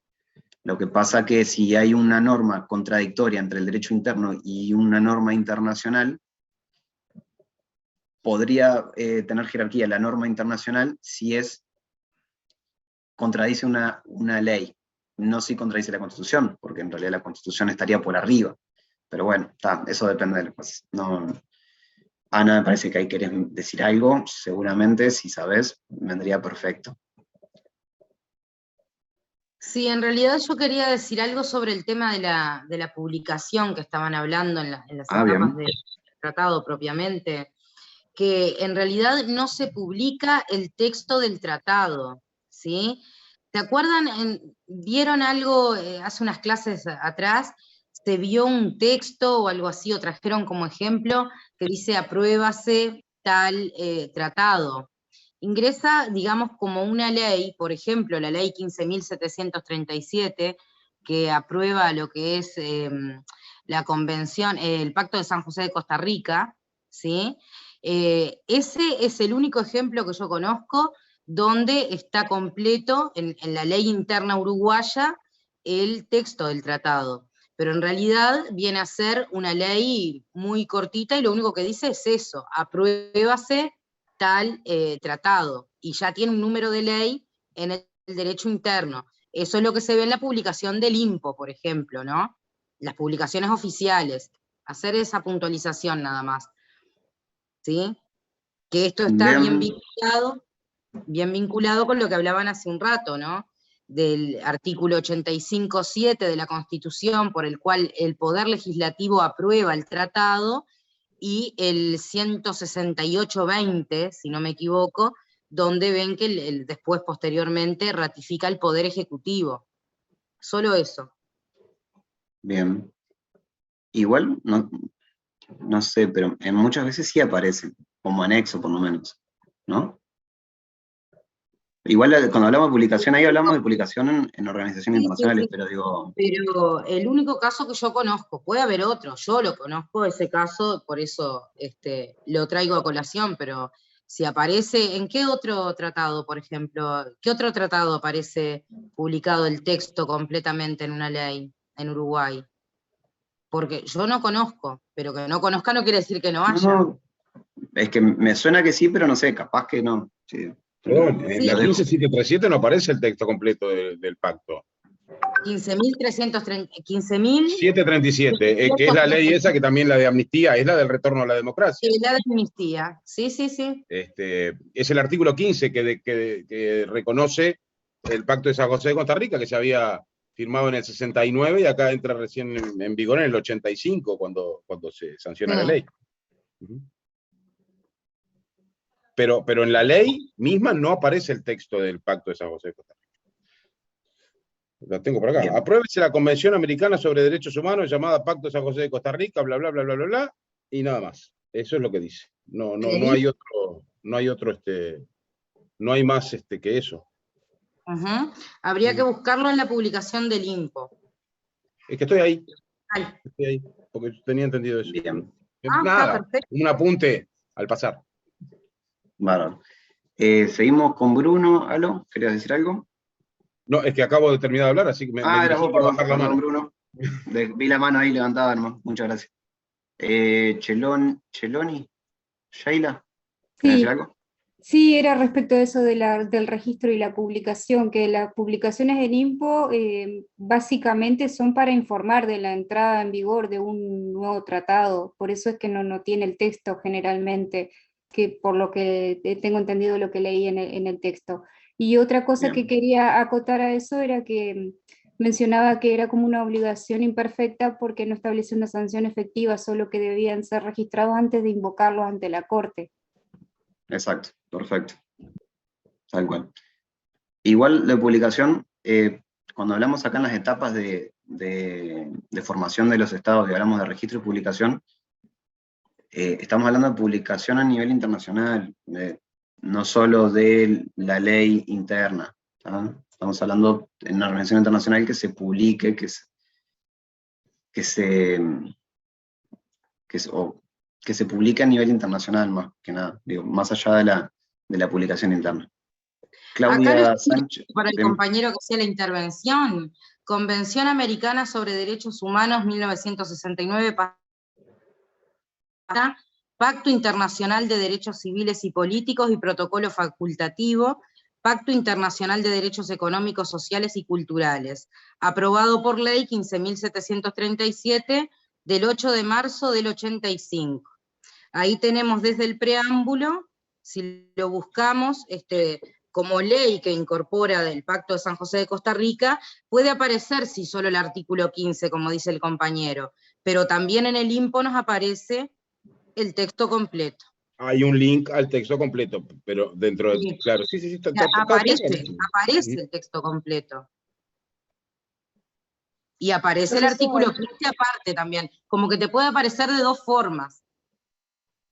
Lo que pasa que si hay una norma contradictoria entre el derecho interno y una norma internacional, podría tener jerarquía la norma internacional si contradice una ley, no si contradice la Constitución, porque en realidad la Constitución estaría por arriba. Pero bueno, eso depende de los jueces. Ana, me parece que ahí querés decir algo, seguramente, si sabés, vendría perfecto. Sí, en realidad yo quería decir algo sobre el tema de la publicación que estaban hablando en las etapas del tratado propiamente, que en realidad no se publica el texto del tratado, ¿sí? ¿Se acuerdan? ¿Vieron algo hace unas clases atrás? Se vio un texto o algo así, o trajeron como ejemplo, que dice apruébase tal tratado. Ingresa, digamos, como una ley, por ejemplo, la ley 15.737, que aprueba lo que es la convención, el Pacto de San José de Costa Rica, ¿sí? Ese es el único ejemplo que yo conozco donde está completo en la ley interna uruguaya el texto del tratado. pero en realidad viene a ser una ley muy cortita y lo único que dice es eso, apruébase tal tratado, y ya tiene un número de ley en el derecho interno. Eso es lo que se ve en la publicación del INPO, por ejemplo, ¿no? Las publicaciones oficiales, hacer esa puntualización nada más, ¿sí? Que esto está bien vinculado con lo que hablaban hace un rato, ¿no? Del artículo 85.7 de la Constitución, por el cual el Poder Legislativo aprueba el tratado, y el 168.20, si no me equivoco, donde ven que después, posteriormente, ratifica el Poder Ejecutivo. Solo eso. Bien. Igual, no sé, pero en muchas veces sí aparece, como anexo por lo menos, ¿no? Igual cuando hablamos de publicación, ahí hablamos de publicación en organizaciones internacionales, pero digo... Pero el único caso que yo conozco, puede haber otro, yo lo conozco, ese caso, por eso lo traigo a colación, pero si aparece, ¿en qué otro tratado, por ejemplo, qué otro tratado aparece publicado el texto completamente en una ley en Uruguay? Porque yo no conozco, pero que no conozca no quiere decir que no haya. No, es que me suena que sí, pero no sé, capaz que no. Sí. Perdón, en la 15737 no aparece el texto completo del pacto. 15.737, que es la ley esa, que también la de amnistía, es la del retorno a la democracia. Es la de amnistía, sí. Es el artículo 15 que reconoce el pacto de San José de Costa Rica, que se había firmado en el 69 y acá entra recién en vigor en el 85, cuando se sanciona la ley. Pero en la ley misma no aparece el texto del Pacto de San José de Costa Rica. La tengo por acá. Apruébese la Convención Americana sobre Derechos Humanos, llamada Pacto de San José de Costa Rica, bla, bla, bla, bla, bla, bla, y nada más. Eso es lo que dice. No hay otro, no hay más que eso. Habría que buscarlo en la publicación del INPO. Es que estoy ahí, porque tenía entendido eso. Bien. Nada, un apunte al pasar. Bárbaro. Seguimos con Bruno. ¿Aló? ¿Querías decir algo? No, es que acabo de terminar de hablar, así que me era vos, perdón, Bruno. Vi la mano ahí levantada nomás. Muchas gracias. Cheloni, Sheila, ¿querías decir algo? Sí, era respecto a eso del registro y la publicación, que las publicaciones en INPO básicamente son para informar de la entrada en vigor de un nuevo tratado, por eso es que no tiene el texto generalmente, que por lo que tengo entendido lo que leí en el texto. Y otra cosa que quería acotar a eso era que mencionaba que era como una obligación imperfecta porque no establece una sanción efectiva, solo que debían ser registrados antes de invocarlos ante la Corte. Exacto, perfecto. Tal cual. Igual de publicación, cuando hablamos acá en las etapas de formación de los estados y hablamos de registro y publicación, estamos hablando de publicación a nivel internacional, no solo de la ley interna. ¿tá? Estamos hablando en una organización internacional que se publique, que se publique a nivel internacional más que nada, digo, más allá de la publicación interna. Claudia Sánchez. Para el compañero que hacía la intervención, Convención Americana sobre Derechos Humanos 1969, Pacto Internacional de Derechos Civiles y Políticos y Protocolo Facultativo, Pacto Internacional de Derechos Económicos, Sociales y Culturales, aprobado por ley 15.737 del 8 de marzo del 85. Ahí tenemos desde el preámbulo, si lo buscamos, como ley que incorpora del Pacto de San José de Costa Rica, puede aparecer sí solo el artículo 15, como dice el compañero, pero también en el INPO nos aparece el texto completo. Hay un link al texto completo, pero dentro de... Claro, sí. Aparece el texto completo. Y aparece el artículo 15 aparte también, como que te puede aparecer de dos formas.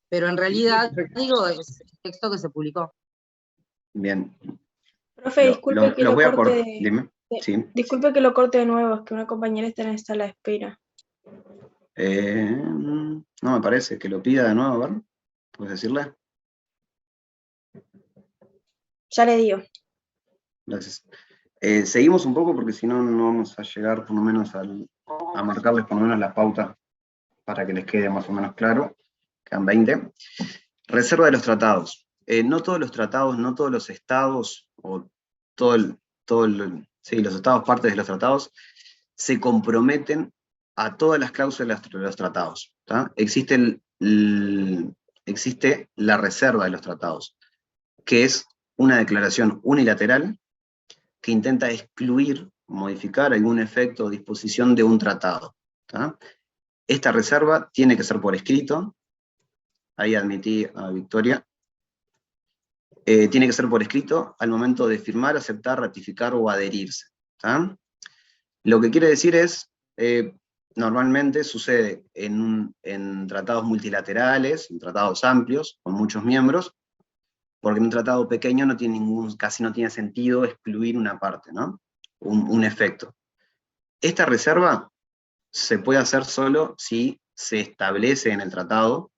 Pero en realidad, digo, es el texto que se publicó. Bien. Profe, disculpe que lo corte. Dime. Sí. Disculpe que lo corte de nuevo, es que una compañera está en sala de espera. No me parece, que lo pida de nuevo, a ver. ¿Puedes decirle? Ya le digo. Gracias. Seguimos un poco porque si no, no vamos a llegar por lo menos a marcarles por lo menos la pauta para que les quede más o menos claro. Quedan 20. Reserva de los tratados. No todos los tratados, no todos los estados, o sí, los estados partes de los tratados, se comprometen a todas las cláusulas de los tratados. Existe la reserva de los tratados, que es una declaración unilateral que intenta excluir, modificar algún efecto o disposición de un tratado. Esta reserva tiene que ser por escrito. Ahí admití a Victoria. Tiene que ser por escrito al momento de firmar, aceptar, ratificar o adherirse. Lo que quiere decir es, normalmente sucede en tratados multilaterales, en tratados amplios, con muchos miembros, porque en un tratado pequeño casi no tiene sentido excluir una parte, ¿no? Un efecto. Esta reserva se puede hacer solo si se establece en el tratado,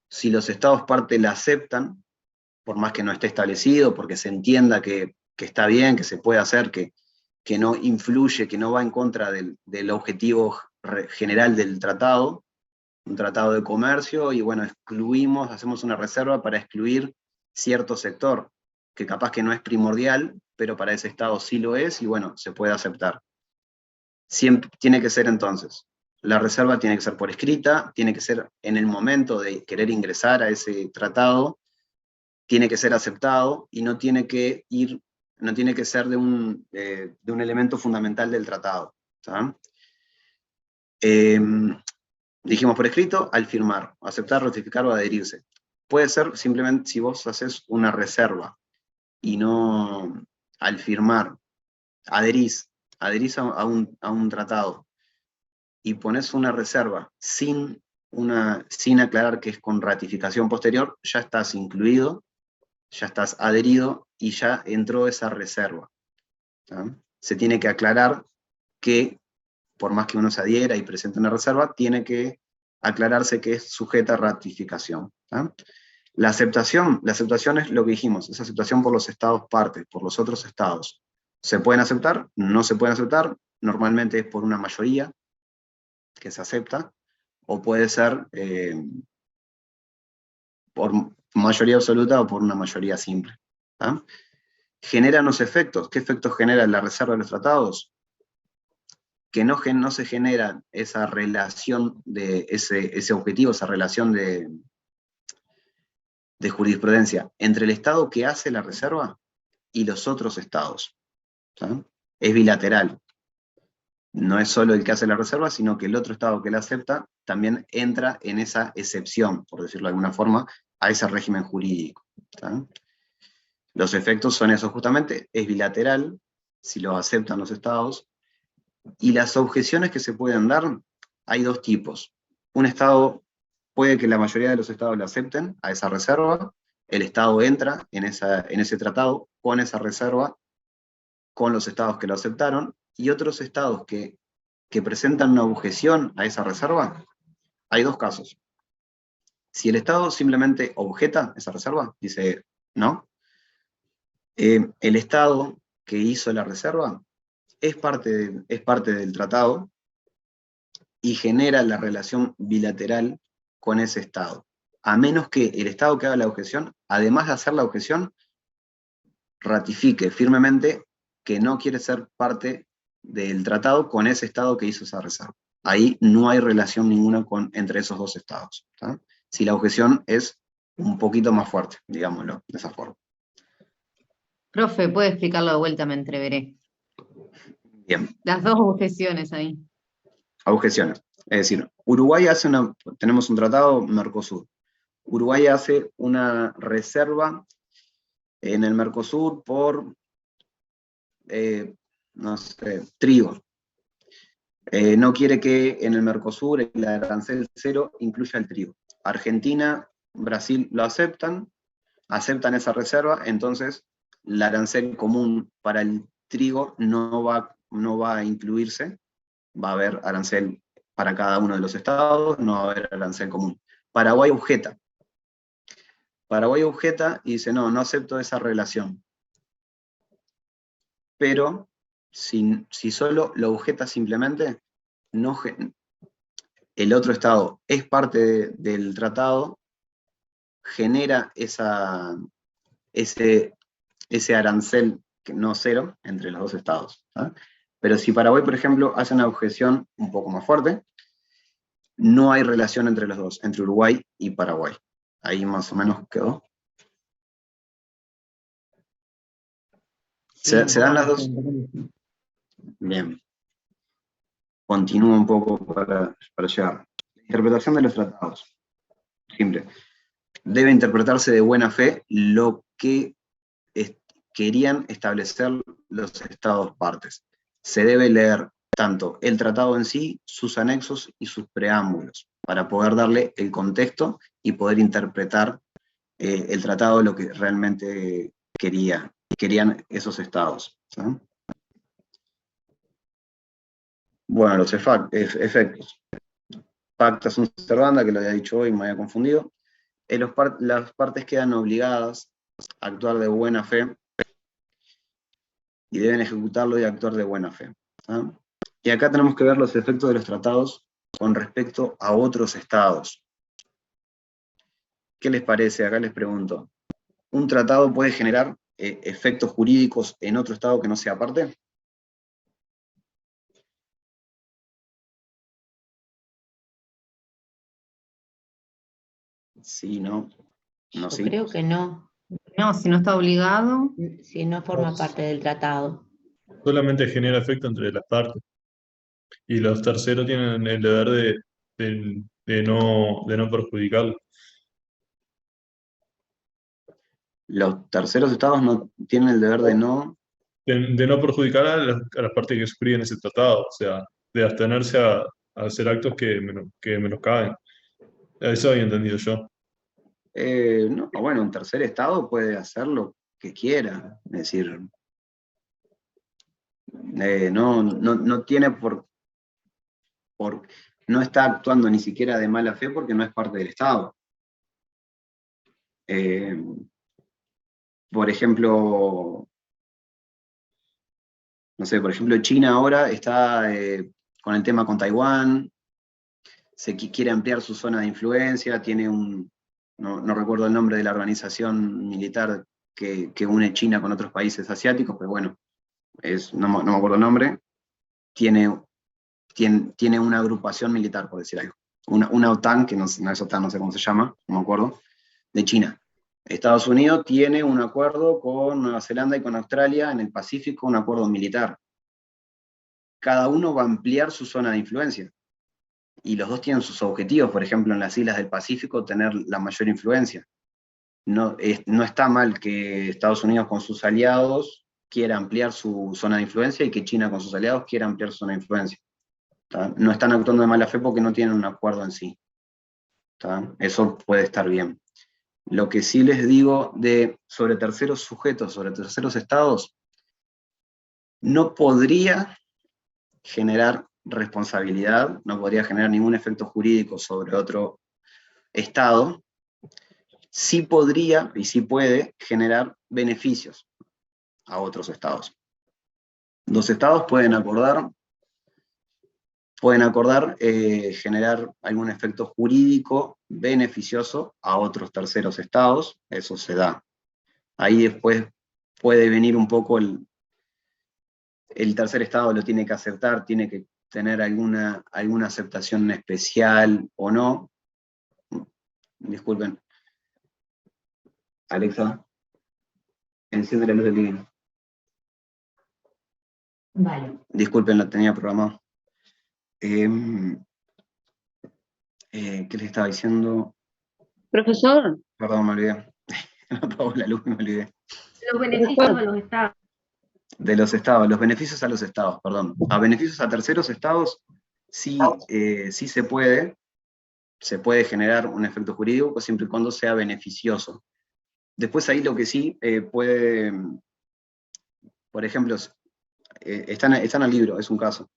si los estados parte la aceptan, por más que no esté establecido, porque se entienda que está bien, que se puede hacer, que no influye, que no va en contra del objetivo general del tratado, un tratado de comercio, y bueno, hacemos una reserva para excluir cierto sector, que capaz que no es primordial, pero para ese estado sí lo es, y bueno, se puede aceptar. Siempre tiene que ser entonces, la reserva tiene que ser por escrita, tiene que ser en el momento de querer ingresar a ese tratado, tiene que ser aceptado, y no tiene que ser de un elemento fundamental del tratado. Dijimos por escrito, al firmar, aceptar, ratificar o adherirse. Puede ser simplemente si vos haces una reserva, y no al firmar, adherís a un tratado, y pones una reserva sin aclarar que es con ratificación posterior, ya estás incluido, ya estás adherido, y ya entró esa reserva. Se tiene que aclarar que, por más que uno se adhiera y presente una reserva, tiene que aclararse que es sujeta a ratificación. La aceptación es lo que dijimos, es aceptación por los estados partes, por los otros estados. ¿Se pueden aceptar? No se pueden aceptar, normalmente es por una mayoría que se acepta, o puede ser por mayoría absoluta o por una mayoría simple. ¿Generan los efectos? ¿Qué efectos genera la reserva de los tratados? Que no se genera esa relación de ese objetivo, esa relación de jurisprudencia entre el Estado que hace la reserva y los otros Estados. Es bilateral. No es solo el que hace la reserva, sino que el otro Estado que la acepta también entra en esa excepción, por decirlo de alguna forma, a ese régimen jurídico. Los efectos son esos justamente, es bilateral, si lo aceptan los Estados, y las objeciones que se pueden dar, hay dos tipos. Un Estado, puede que la mayoría de los Estados la acepten a esa reserva, el Estado entra en ese tratado con esa reserva, con los Estados que lo aceptaron, y otros Estados que presentan una objeción a esa reserva, hay dos casos. Si el Estado simplemente objeta esa reserva, dice no, el Estado que hizo la reserva es parte del tratado y genera la relación bilateral con ese Estado. A menos que el Estado que haga la objeción, además de hacer la objeción, ratifique firmemente que no quiere ser parte del tratado con ese Estado que hizo esa reserva. Ahí no hay relación ninguna entre esos dos Estados. Si la objeción es un poquito más fuerte, digámoslo de esa forma. Profe, ¿puede explicarlo de vuelta? Me entreveré. Bien. Las dos objeciones ahí. Objeciones. Es decir, Uruguay tenemos un tratado Mercosur. Uruguay hace una reserva en el Mercosur por, no sé, trigo. No quiere que en el Mercosur el arancel cero incluya el trigo. Argentina, Brasil lo aceptan esa reserva, entonces el arancel común para el trigo no va a incluirse, va a haber arancel para cada uno de los estados, no va a haber arancel común. Paraguay objeta y dice, no acepto esa relación. pero si solo lo objeta simplemente, el otro Estado es parte del tratado, genera ese arancel no cero entre los dos Estados. ¿Sí? Pero si Paraguay, por ejemplo, hace una objeción un poco más fuerte, no hay relación entre los dos, entre Uruguay y Paraguay. Ahí más o menos quedó. ¿Se dan las dos? Bien. Continúo un poco para llegar. Interpretación de los tratados. Simple. Debe interpretarse de buena fe lo que querían establecer los Estados partes. Se debe leer tanto el tratado en sí, sus anexos y sus preámbulos, para poder darle el contexto y poder interpretar el tratado lo que realmente querían esos Estados. ¿Sí? Bueno, los efectos. Pacta sunt servanda, que lo había dicho hoy, me había confundido. Las partes quedan obligadas a actuar de buena fe y deben ejecutarlo y actuar de buena fe. ¿Sí? Y acá tenemos que ver los efectos de los tratados con respecto a otros estados. ¿Qué les parece? Acá les pregunto. ¿Un tratado puede generar efectos jurídicos en otro estado que no sea parte? Sí, no. No, Yo sí. creo que no. No, si no está obligado. Si no forma parte del tratado. Solamente genera efecto entre las partes. Y los terceros tienen el deber de no perjudicarlo. Los terceros estados no tienen el deber de no... De no perjudicar a las partes que suscriben ese tratado, o sea, de abstenerse a hacer actos que menoscaben. Eso había entendido yo. No, bueno, un tercer estado puede hacer lo que quiera, es decir, no tiene no está actuando ni siquiera de mala fe porque no es parte del Estado. Por ejemplo, no sé, por ejemplo, China ahora está con el tema con Taiwán, quiere ampliar su zona de influencia, tiene no recuerdo el nombre de la organización militar que une China con otros países asiáticos, pero bueno, no me acuerdo el nombre, tiene una agrupación militar, por decir algo. Una OTAN, que no es OTAN, no sé cómo se llama, no me acuerdo, de China. Estados Unidos tiene un acuerdo con Nueva Zelanda y con Australia en el Pacífico, un acuerdo militar. Cada uno va a ampliar su zona de influencia. Y los dos tienen sus objetivos, por ejemplo, en las islas del Pacífico, tener la mayor influencia. No está mal que Estados Unidos con sus aliados quiera ampliar su zona de influencia y que China con sus aliados quiera ampliar su zona de influencia. ¿Tá? No están actuando de mala fe porque no tienen un acuerdo en sí. ¿Tá? Eso puede estar bien. Lo que sí les digo sobre terceros sujetos, sobre terceros estados, no podría generar responsabilidad, no podría generar ningún efecto jurídico sobre otro estado, sí podría y sí puede generar beneficios a otros estados. Los estados pueden acordar generar algún efecto jurídico beneficioso a otros terceros estados, eso se da. Ahí después puede venir un poco el tercer estado lo tiene que aceptar, tiene que tener alguna aceptación especial o no. Disculpen. Alexa, enciende la luz del living. Vale. Disculpen, la tenía programado. ¿Qué les estaba diciendo? Profesor. Perdón, me olvidé. Me apagó la luz y me olvidé. Los beneficios a los estados. De los estados, los beneficios a los estados, perdón. A beneficios a terceros estados, sí se puede generar un efecto jurídico siempre y cuando sea beneficioso. Después ahí lo que sí puede, por ejemplo, está en el libro, es un caso.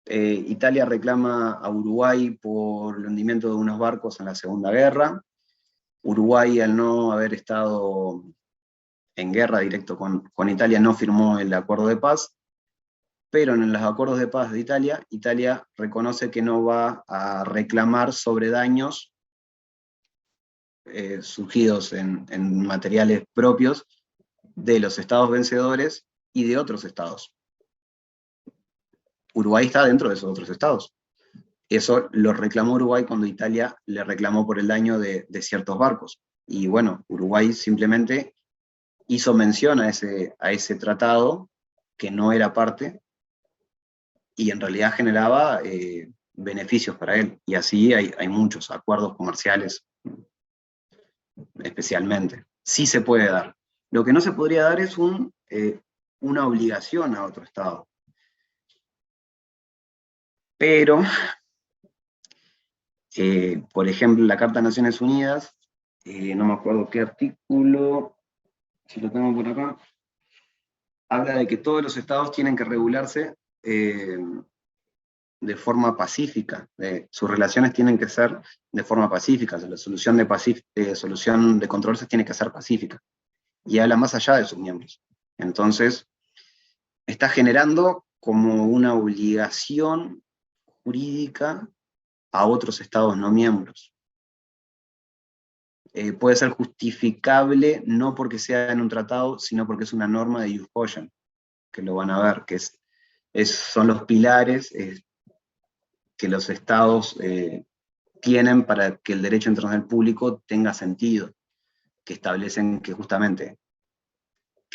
Italia reclama a Uruguay por el hundimiento de unos barcos en la Segunda Guerra. Uruguay, al no haber estado en guerra directo con Italia, no firmó el acuerdo de paz, pero en los acuerdos de paz de Italia, Italia reconoce que no va a reclamar sobre daños surgidos en materiales propios de los estados vencedores y de otros estados. Uruguay está dentro de esos otros estados. Eso lo reclamó Uruguay cuando Italia le reclamó por el daño de ciertos barcos. Y bueno, Uruguay simplemente hizo mención a ese tratado, que no era parte, y en realidad generaba beneficios para él. Y así hay muchos acuerdos comerciales, especialmente. Sí se puede dar. Lo que no se podría dar es una obligación a otro estado. Pero, por ejemplo, la Carta de Naciones Unidas, no me acuerdo qué artículo, si lo tengo por acá, habla de que todos los estados tienen que regularse de forma pacífica. Sus relaciones tienen que ser de forma pacífica, la solución de controversias tiene que ser pacífica. Y habla más allá de sus miembros. Entonces, está generando como una obligación jurídica a otros estados no miembros. Puede ser justificable no porque sea en un tratado, sino porque es una norma de ius cogens, que lo van a ver, que son los pilares que los estados tienen para que el derecho internacional público tenga sentido, que establecen que justamente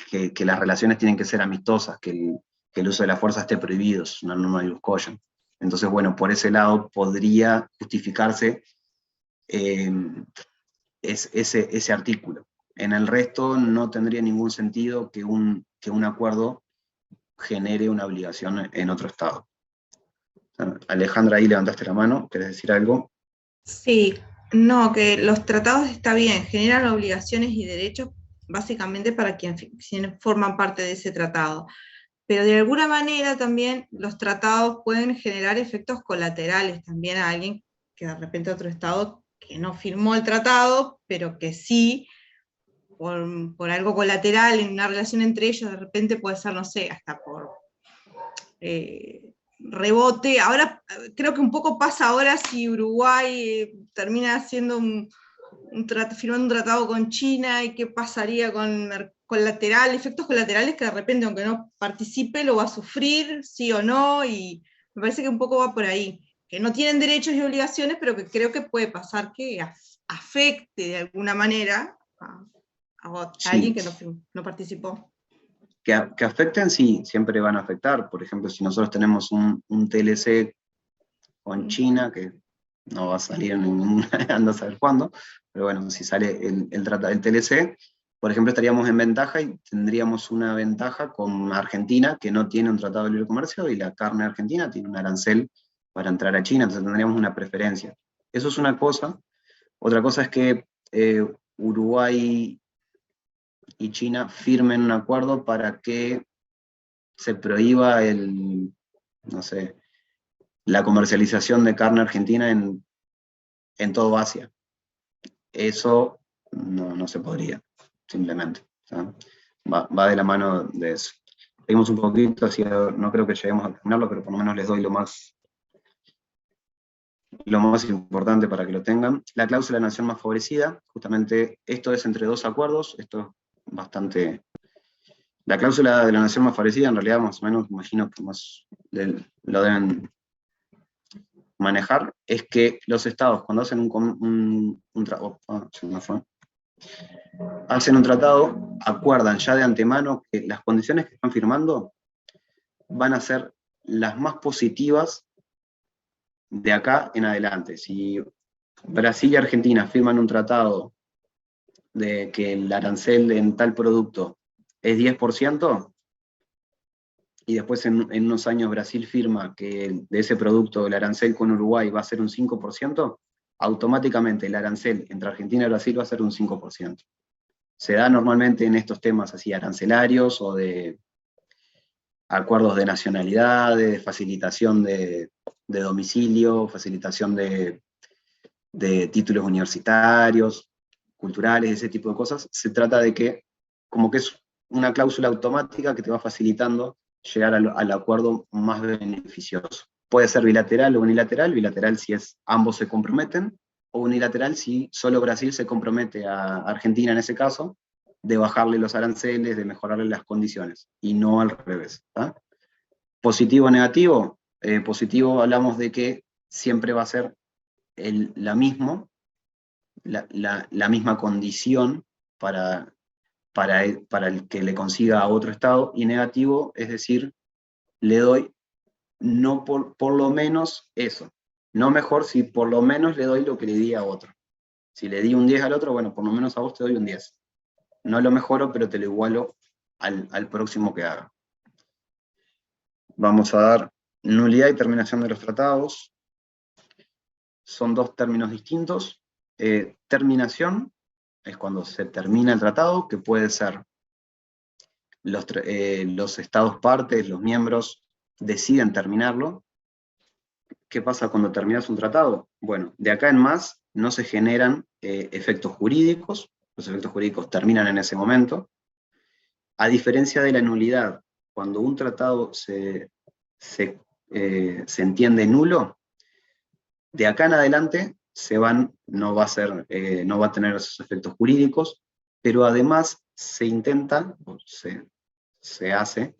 que las relaciones tienen que ser amistosas, que el uso de la fuerza esté prohibido, es una norma de ius cogens. Entonces, bueno, por ese lado podría justificarse ese artículo. En el resto no tendría ningún sentido que un acuerdo genere una obligación en otro estado. Alejandra, ahí levantaste la mano, ¿querés decir algo? Sí, no, que los tratados está bien, generan obligaciones y derechos básicamente para quienes forman parte de ese tratado. Pero de alguna manera también los tratados pueden generar efectos colaterales también a alguien que de repente otro estado que no firmó el tratado, pero que sí, por algo colateral en una relación entre ellos, de repente puede ser, no sé, hasta por rebote. Ahora creo que un poco pasa ahora si Uruguay termina haciendo firmando un tratado con China, y qué pasaría con efectos colaterales que de repente, aunque no participe, lo va a sufrir, sí o no, y me parece que un poco va por ahí, que no tienen derechos y obligaciones, pero que creo que puede pasar que afecte de alguna manera a alguien que no participó. Que afecten, sí, siempre van a afectar. Por ejemplo, si nosotros tenemos un TLC con China, que no va a salir en ningún, anda a saber cuándo, pero bueno, si sale el TLC, por ejemplo, estaríamos en ventaja y tendríamos una ventaja con Argentina, que no tiene un tratado de libre comercio, y la carne argentina tiene un arancel para entrar a China, entonces tendríamos una preferencia. Eso es una cosa. Otra cosa es que Uruguay y China firmen un acuerdo para que se prohíba no sé, la comercialización de carne argentina en todo Asia. Eso no se podría, simplemente. ¿Sabes? Va de la mano de eso. Seguimos un poquito, así no creo que lleguemos a terminarlo, pero por lo menos les doy lo más importante para que lo tengan. La cláusula de nación más favorecida, justamente esto es entre dos acuerdos, esto es bastante... La cláusula de la nación más favorecida, en realidad, más o menos, imagino que más lo deben manejar, es que los estados, cuando hacen hacen un tratado, acuerdan ya de antemano que las condiciones que están firmando van a ser las más positivas de acá en adelante. Si Brasil y Argentina firman un tratado de que el arancel en tal producto es 10%, y después en unos años Brasil firma que de ese producto el arancel con Uruguay va a ser un 5%, automáticamente el arancel entre Argentina y Brasil va a ser un 5%. Se da normalmente en estos temas así arancelarios o de acuerdos de nacionalidad, de facilitación de domicilio, facilitación de títulos universitarios, culturales, ese tipo de cosas. Se trata de que como que es una cláusula automática que te va facilitando llegar al acuerdo más beneficioso. Puede ser bilateral o unilateral, bilateral si ambos se comprometen, o unilateral si solo Brasil se compromete a Argentina en ese caso, de bajarle los aranceles, de mejorarle las condiciones, y no al revés. ¿Tá? Positivo o negativo, positivo hablamos de que siempre va a ser la misma condición para el que le consiga a otro Estado, y negativo, es decir, le doy no por lo menos eso, no mejor si por lo menos le doy lo que le di a otro. Si le di un 10 al otro, bueno, por lo menos a vos te doy un 10. No lo mejoro, pero te lo igualo al próximo que haga. Vamos a dar nulidad y terminación de los tratados. Son dos términos distintos. Terminación es cuando se termina el tratado, que puede ser los estados partes, los miembros, deciden terminarlo. ¿Qué pasa cuando terminas un tratado? Bueno, de acá en más no se generan efectos jurídicos, los efectos jurídicos terminan en ese momento, a diferencia de la nulidad. Cuando un tratado se entiende nulo, de acá en adelante no va a tener esos efectos jurídicos, pero además se intenta, se hace,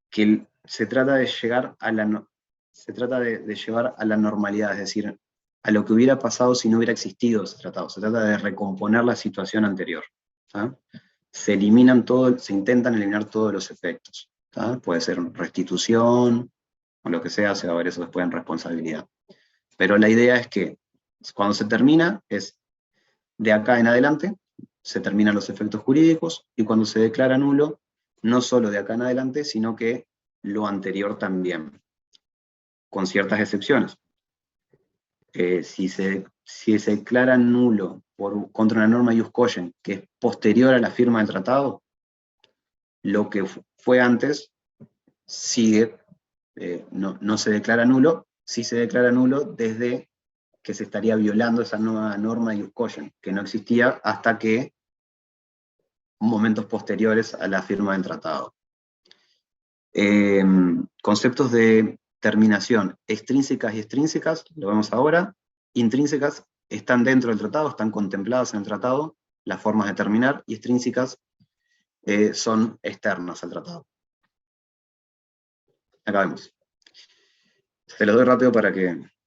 que se trata de llegar a de llevar a la normalidad, es decir, a lo que hubiera pasado si no hubiera existido ese tratado. Se trata de recomponer la situación anterior. ¿Tá? Se intentan eliminar todos los efectos. ¿Tá? Puede ser restitución, o lo que sea, se va a ver eso después en responsabilidad. Pero la idea es que cuando se termina, es de acá en adelante, se terminan los efectos jurídicos, y cuando se declara nulo, no solo de acá en adelante, sino que lo anterior también, con ciertas excepciones. Si se declara nulo contra una norma ius cogens que es posterior a la firma del tratado, lo que fue antes sigue, no se declara nulo. Sí se declara nulo desde que se estaría violando esa nueva norma ius cogens, que no existía hasta que momentos posteriores a la firma del tratado. Conceptos de terminación extrínsecas y extrínsecas, lo vemos ahora. Intrínsecas están dentro del tratado, están contempladas en el tratado, las formas de terminar, y extrínsecas son externas al tratado. Acá vemos. Se los doy rápido para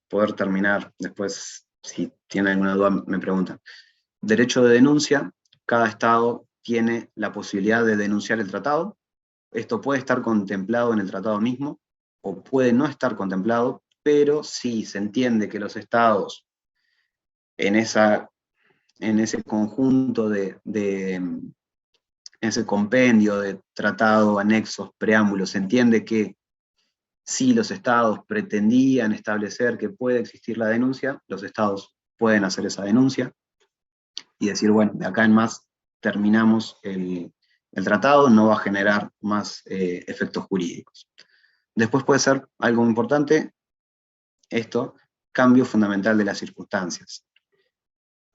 poder terminar, después si tienen alguna duda me preguntan. Derecho de denuncia, cada Estado tiene la posibilidad de denunciar el tratado. Esto puede estar contemplado en el tratado mismo, o puede no estar contemplado, pero si se entiende que los Estados, en ese conjunto en ese compendio de tratado, anexos, preámbulos, se entiende que si los Estados pretendían establecer que puede existir la denuncia, los Estados pueden hacer esa denuncia, y decir, bueno, de acá en más terminamos el tratado, no va a generar más efectos jurídicos. Después puede ser algo importante, cambio fundamental de las circunstancias.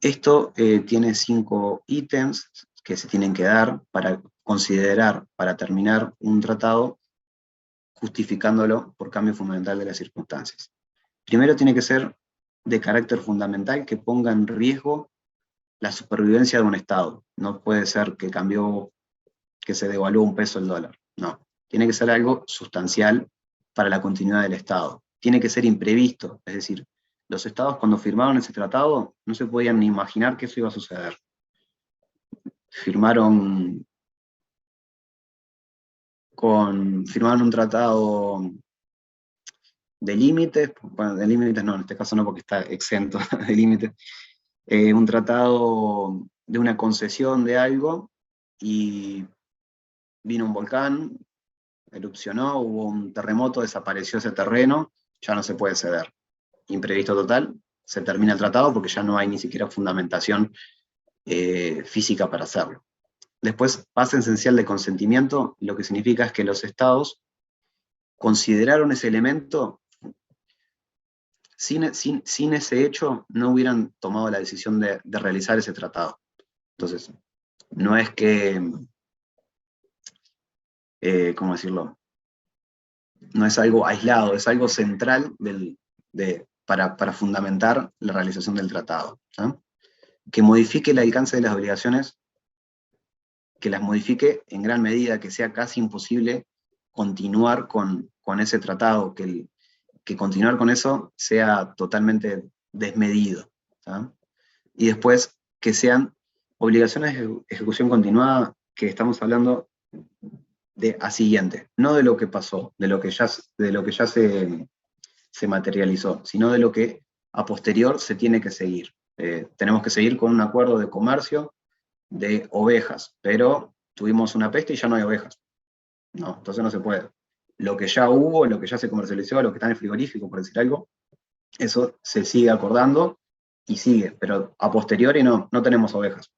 Esto tiene 5 ítems que se tienen que dar para considerar, para terminar un tratado, justificándolo por cambio fundamental de las circunstancias. Primero tiene que ser de carácter fundamental, que ponga en riesgo la supervivencia de un Estado. No puede ser que se devaluó un peso el dólar. No, tiene que ser algo sustancial para la continuidad del Estado. Tiene que ser imprevisto, es decir, los Estados cuando firmaron ese tratado no se podían ni imaginar que eso iba a suceder. Firmaron un tratado de límites, bueno, de límites no, en este caso no porque está exento de límites, un tratado de una concesión de algo, y vino un volcán, erupcionó, hubo un terremoto, desapareció ese terreno, ya no se puede ceder. Imprevisto total, se termina el tratado porque ya no hay ni siquiera fundamentación física para hacerlo. Después, base esencial de consentimiento, lo que significa es que los Estados consideraron ese elemento, sin ese hecho no hubieran tomado la decisión de realizar ese tratado. Entonces, no es que, ¿cómo decirlo? No es algo aislado, es algo central para fundamentar la realización del tratado. ¿Sí? Que modifique el alcance de las obligaciones, que las modifique en gran medida, que sea casi imposible continuar con ese tratado, que continuar con eso sea totalmente desmedido. ¿Sí? Y después que sean obligaciones de ejecución continuada, que estamos hablando de a siguiente, no de lo que pasó, de lo que ya se materializó, sino de lo que a posterior se tiene que seguir. Tenemos que seguir con un acuerdo de comercio de ovejas, pero tuvimos una peste y ya no hay ovejas. No, entonces no se puede. Lo que ya hubo, lo que ya se comercializó, lo que está en el frigorífico, por decir algo, eso se sigue acordando y sigue, pero a posteriori no tenemos ovejas.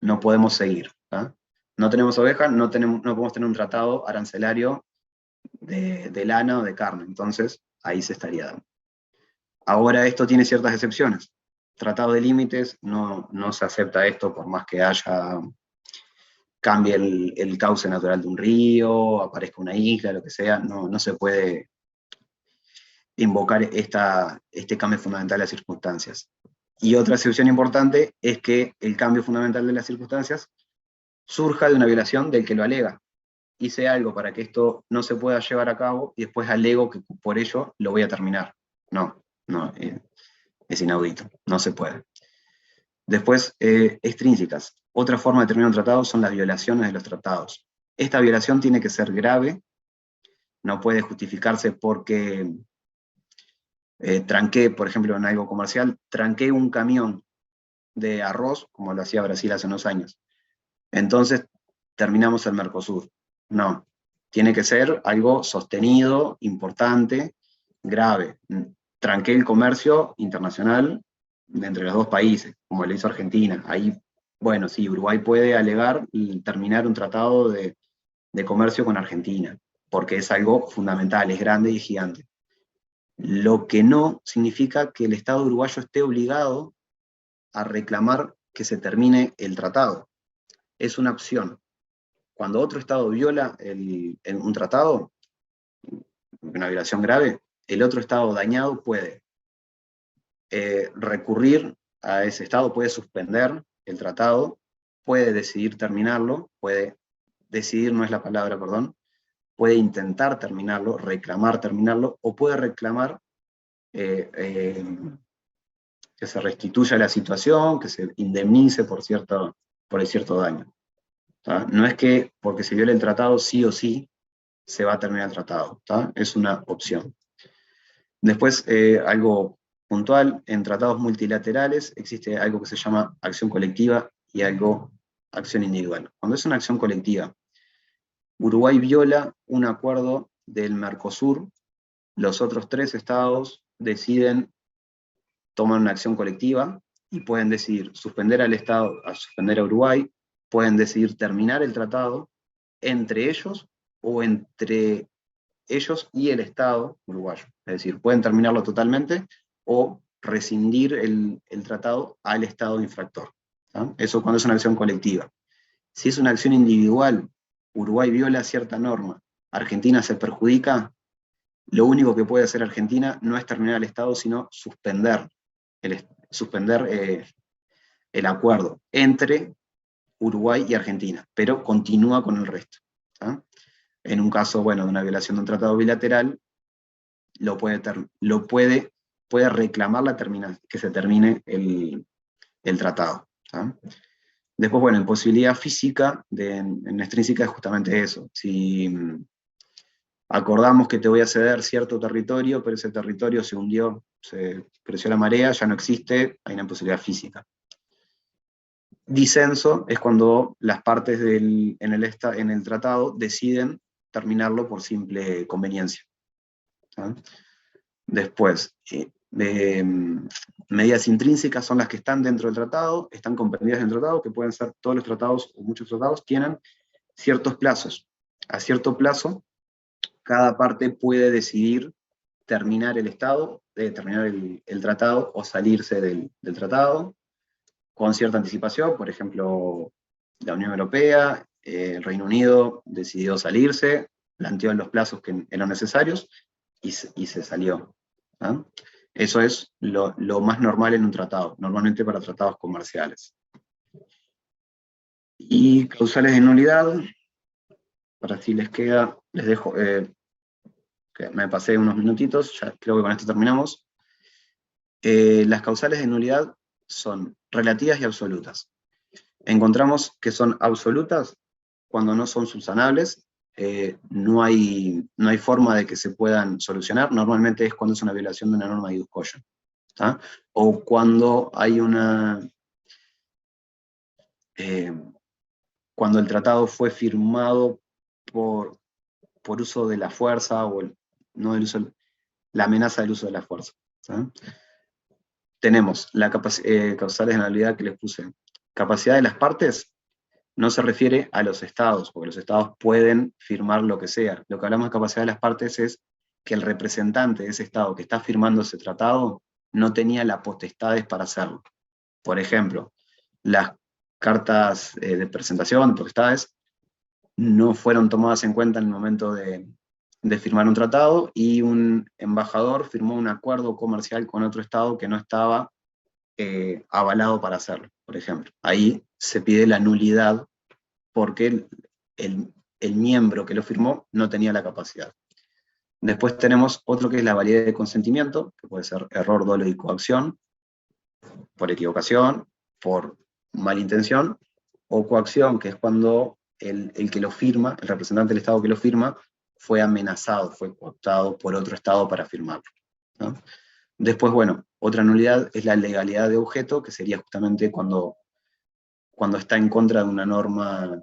No podemos seguir. ¿Ah? No tenemos ovejas, no podemos tener un tratado arancelario de lana o de carne, entonces ahí se estaría dando. Ahora esto tiene ciertas excepciones. Tratado de límites, no se acepta esto por más que cambie el cauce natural de un río, aparezca una isla, lo que sea, no se puede invocar este cambio fundamental de las circunstancias. Y otra excepción importante es que el cambio fundamental de las circunstancias surja de una violación del que lo alega. Hice algo para que esto no se pueda llevar a cabo y después alego que por ello lo voy a terminar. No, es inaudito, no se puede. Después, extrínsecas. Otra forma de terminar un tratado son las violaciones de los tratados. Esta violación tiene que ser grave, no puede justificarse porque tranqué, por ejemplo, en algo comercial, tranqué un camión de arroz, como lo hacía Brasil hace unos años. Entonces, terminamos el Mercosur. No, tiene que ser algo sostenido, importante, grave. Tranqué el comercio internacional entre los dos países, como lo hizo Argentina. Ahí, bueno, sí, Uruguay puede alegar y terminar un tratado de comercio con Argentina, porque es algo fundamental, es grande y gigante. Lo que no significa que el Estado uruguayo esté obligado a reclamar que se termine el tratado. Es una opción. Cuando otro Estado viola un tratado, una violación grave, el otro Estado dañado puede recurrir a ese Estado, puede suspender el tratado, puede decidir terminarlo, puede decidir, no es la palabra, perdón, puede intentar terminarlo, reclamar terminarlo, o puede reclamar que se restituya la situación, que se indemnice por el cierto daño. ¿Tá? No es que porque se viole el tratado sí o sí se va a terminar el tratado, ¿tá? Es una opción. Después, algo puntual, en tratados multilaterales existe algo que se llama acción colectiva y acción individual. Cuando es una acción colectiva, Uruguay viola un acuerdo del Mercosur, los otros 3 estados deciden tomar una acción colectiva y pueden decidir suspender suspender a Uruguay, pueden decidir terminar el tratado entre ellos o entre ellos y el Estado uruguayo. Es decir, pueden terminarlo totalmente o rescindir el tratado al Estado infractor. ¿Sí? Eso cuando es una acción colectiva. Si es una acción individual, Uruguay viola cierta norma, Argentina se perjudica, lo único que puede hacer Argentina no es terminar el Estado, sino suspender el acuerdo entre Uruguay y Argentina, pero continúa con el resto. ¿Sí? En un caso, bueno, de una violación de un tratado bilateral, puede reclamar que se termine el tratado. ¿Sí? Después, bueno, en posibilidad física, en extrínseca es justamente eso. Si acordamos que te voy a ceder cierto territorio, pero ese territorio se hundió, se creció la marea, ya no existe, hay una imposibilidad física. Disenso es cuando las partes en el tratado deciden terminarlo por simple conveniencia. ¿Sí? Después, medidas intrínsecas son las que están dentro del tratado, están comprendidas en el tratado, que pueden ser todos los tratados o muchos tratados, tienen ciertos plazos. A cierto plazo, cada parte puede decidir terminar el tratado o salirse del tratado con cierta anticipación. Por ejemplo, la Unión Europea, el Reino Unido decidió salirse, planteó los plazos que eran necesarios y se salió. ¿Ah? Eso es lo más normal en un tratado, normalmente para tratados comerciales. Y causales de nulidad, para si les queda, les dejo, que me pasé unos minutitos, ya creo que con esto terminamos. Las causales de nulidad son relativas y absolutas. Encontramos que son absolutas cuando no son subsanables, no hay forma de que se puedan solucionar, normalmente es cuando es una violación de una norma de ius cogens, ¿tá? O cuando hay cuando el tratado fue firmado por uso de la fuerza, o la amenaza del uso de la fuerza, ¿tá? Tenemos causales de nulidad que les puse. Capacidad de las partes no se refiere a los estados, porque los estados pueden firmar lo que sea. Lo que hablamos de capacidad de las partes es que el representante de ese estado que está firmando ese tratado no tenía las potestades para hacerlo. Por ejemplo, las cartas de presentación, de potestades, no fueron tomadas en cuenta en el momento de firmar un tratado, y un embajador firmó un acuerdo comercial con otro estado que no estaba avalado para hacerlo, por ejemplo. Ahí se pide la nulidad porque el miembro que lo firmó no tenía la capacidad. Después tenemos otro que es la validez de consentimiento, que puede ser error, dolo y coacción, por equivocación, por malintención, o coacción, que es cuando el que lo firma, el representante del Estado que lo firma, fue amenazado, fue cooptado por otro Estado para firmarlo, ¿no? Después, bueno, otra nulidad es la legalidad de objeto, que sería justamente cuando está en contra de una norma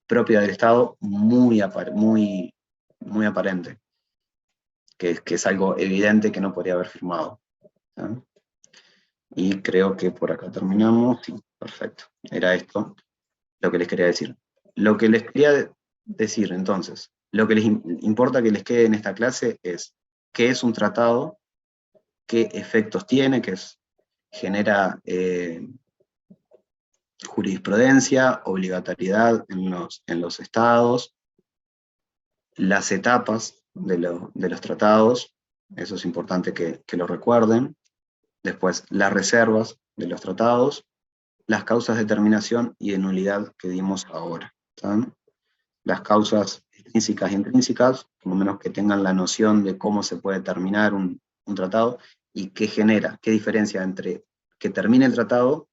propia del Estado muy aparente, que es algo evidente que no podría haber firmado, ¿no? Y creo que por acá terminamos. Sí, perfecto. Era esto lo que les quería decir. Lo que les quería decir, entonces, lo que les importa que les quede en esta clase es qué es un tratado, qué efectos tiene, genera jurisprudencia, obligatoriedad en los estados, las etapas de los tratados, eso es importante que lo recuerden. Después, las reservas de los tratados, las causas de terminación y de nulidad que dimos ahora, ¿saben? Las causas extrínsecas e intrínsecas, por lo menos que tengan la noción de cómo se puede terminar un tratado, y qué genera, qué diferencia entre que termine el tratado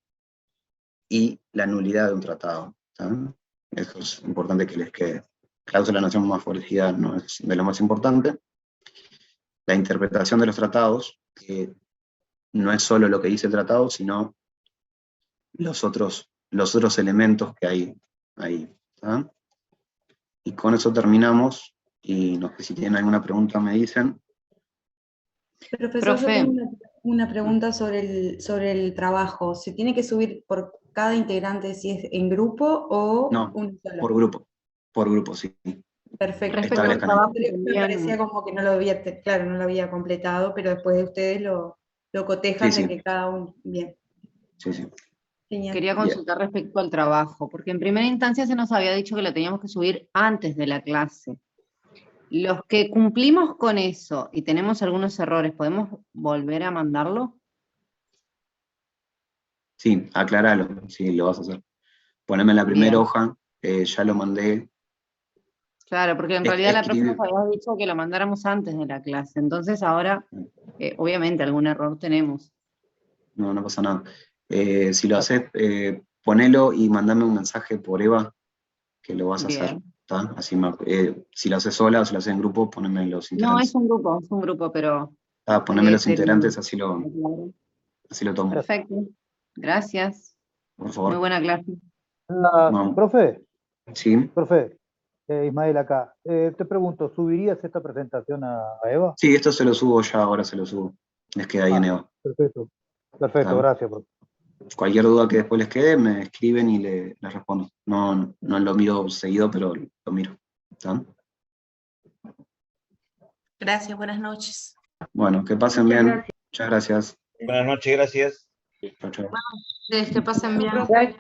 y la nulidad de un tratado, ¿saben? Eso es importante que les quede. Cláusula de nación más forjida no es de lo más importante. La interpretación de los tratados, que no es solo lo que dice el tratado, sino los otros elementos que hay ahí, ¿tá? Y con eso terminamos, y no sé si tienen alguna pregunta me dicen. Profesor, yo tengo una pregunta sobre el trabajo. ¿Se tiene que subir por cada integrante si es en grupo o no, un solo? Por grupo, sí. Perfecto. Respecto al trabajo, me parecía como que no lo había completado, pero después de ustedes lo cotejan de que cada uno, bien. Sí, sí. Genial. Quería consultar respecto al trabajo, porque en primera instancia se nos había dicho que lo teníamos que subir antes de la clase. Los que cumplimos con eso y tenemos algunos errores, ¿podemos volver a mandarlo? Sí, aclaralo, sí, lo vas a hacer. Poneme en la primera hoja, ya lo mandé. Claro, porque en realidad la próxima nos había dicho que lo mandáramos antes de la clase, entonces ahora, obviamente, algún error tenemos. No pasa nada. Si lo haces, ponelo y mandame un mensaje por Eva, que lo vas a hacer, ¿tá? Así si lo haces sola o si lo haces en grupo, poneme los integrantes. No, es un grupo, pero... poneme los integrantes, así lo tomo. Perfecto, gracias. Por favor. Muy buena clase. Profe. Sí. Profe, Ismael acá. Te pregunto, ¿subirías esta presentación a Eva? Sí, esto se lo subo ya, ahora se lo subo. Les queda ahí en Eva. Perfecto. Perfecto, gracias, profe. Cualquier duda que después les quede, me escriben y les respondo. No lo miro seguido, pero lo miro. ¿Está? Gracias, buenas noches. Bueno, que pasen bien. Muchas gracias. Buenas noches, gracias. Chao, chao. Que pasen bien. Gracias.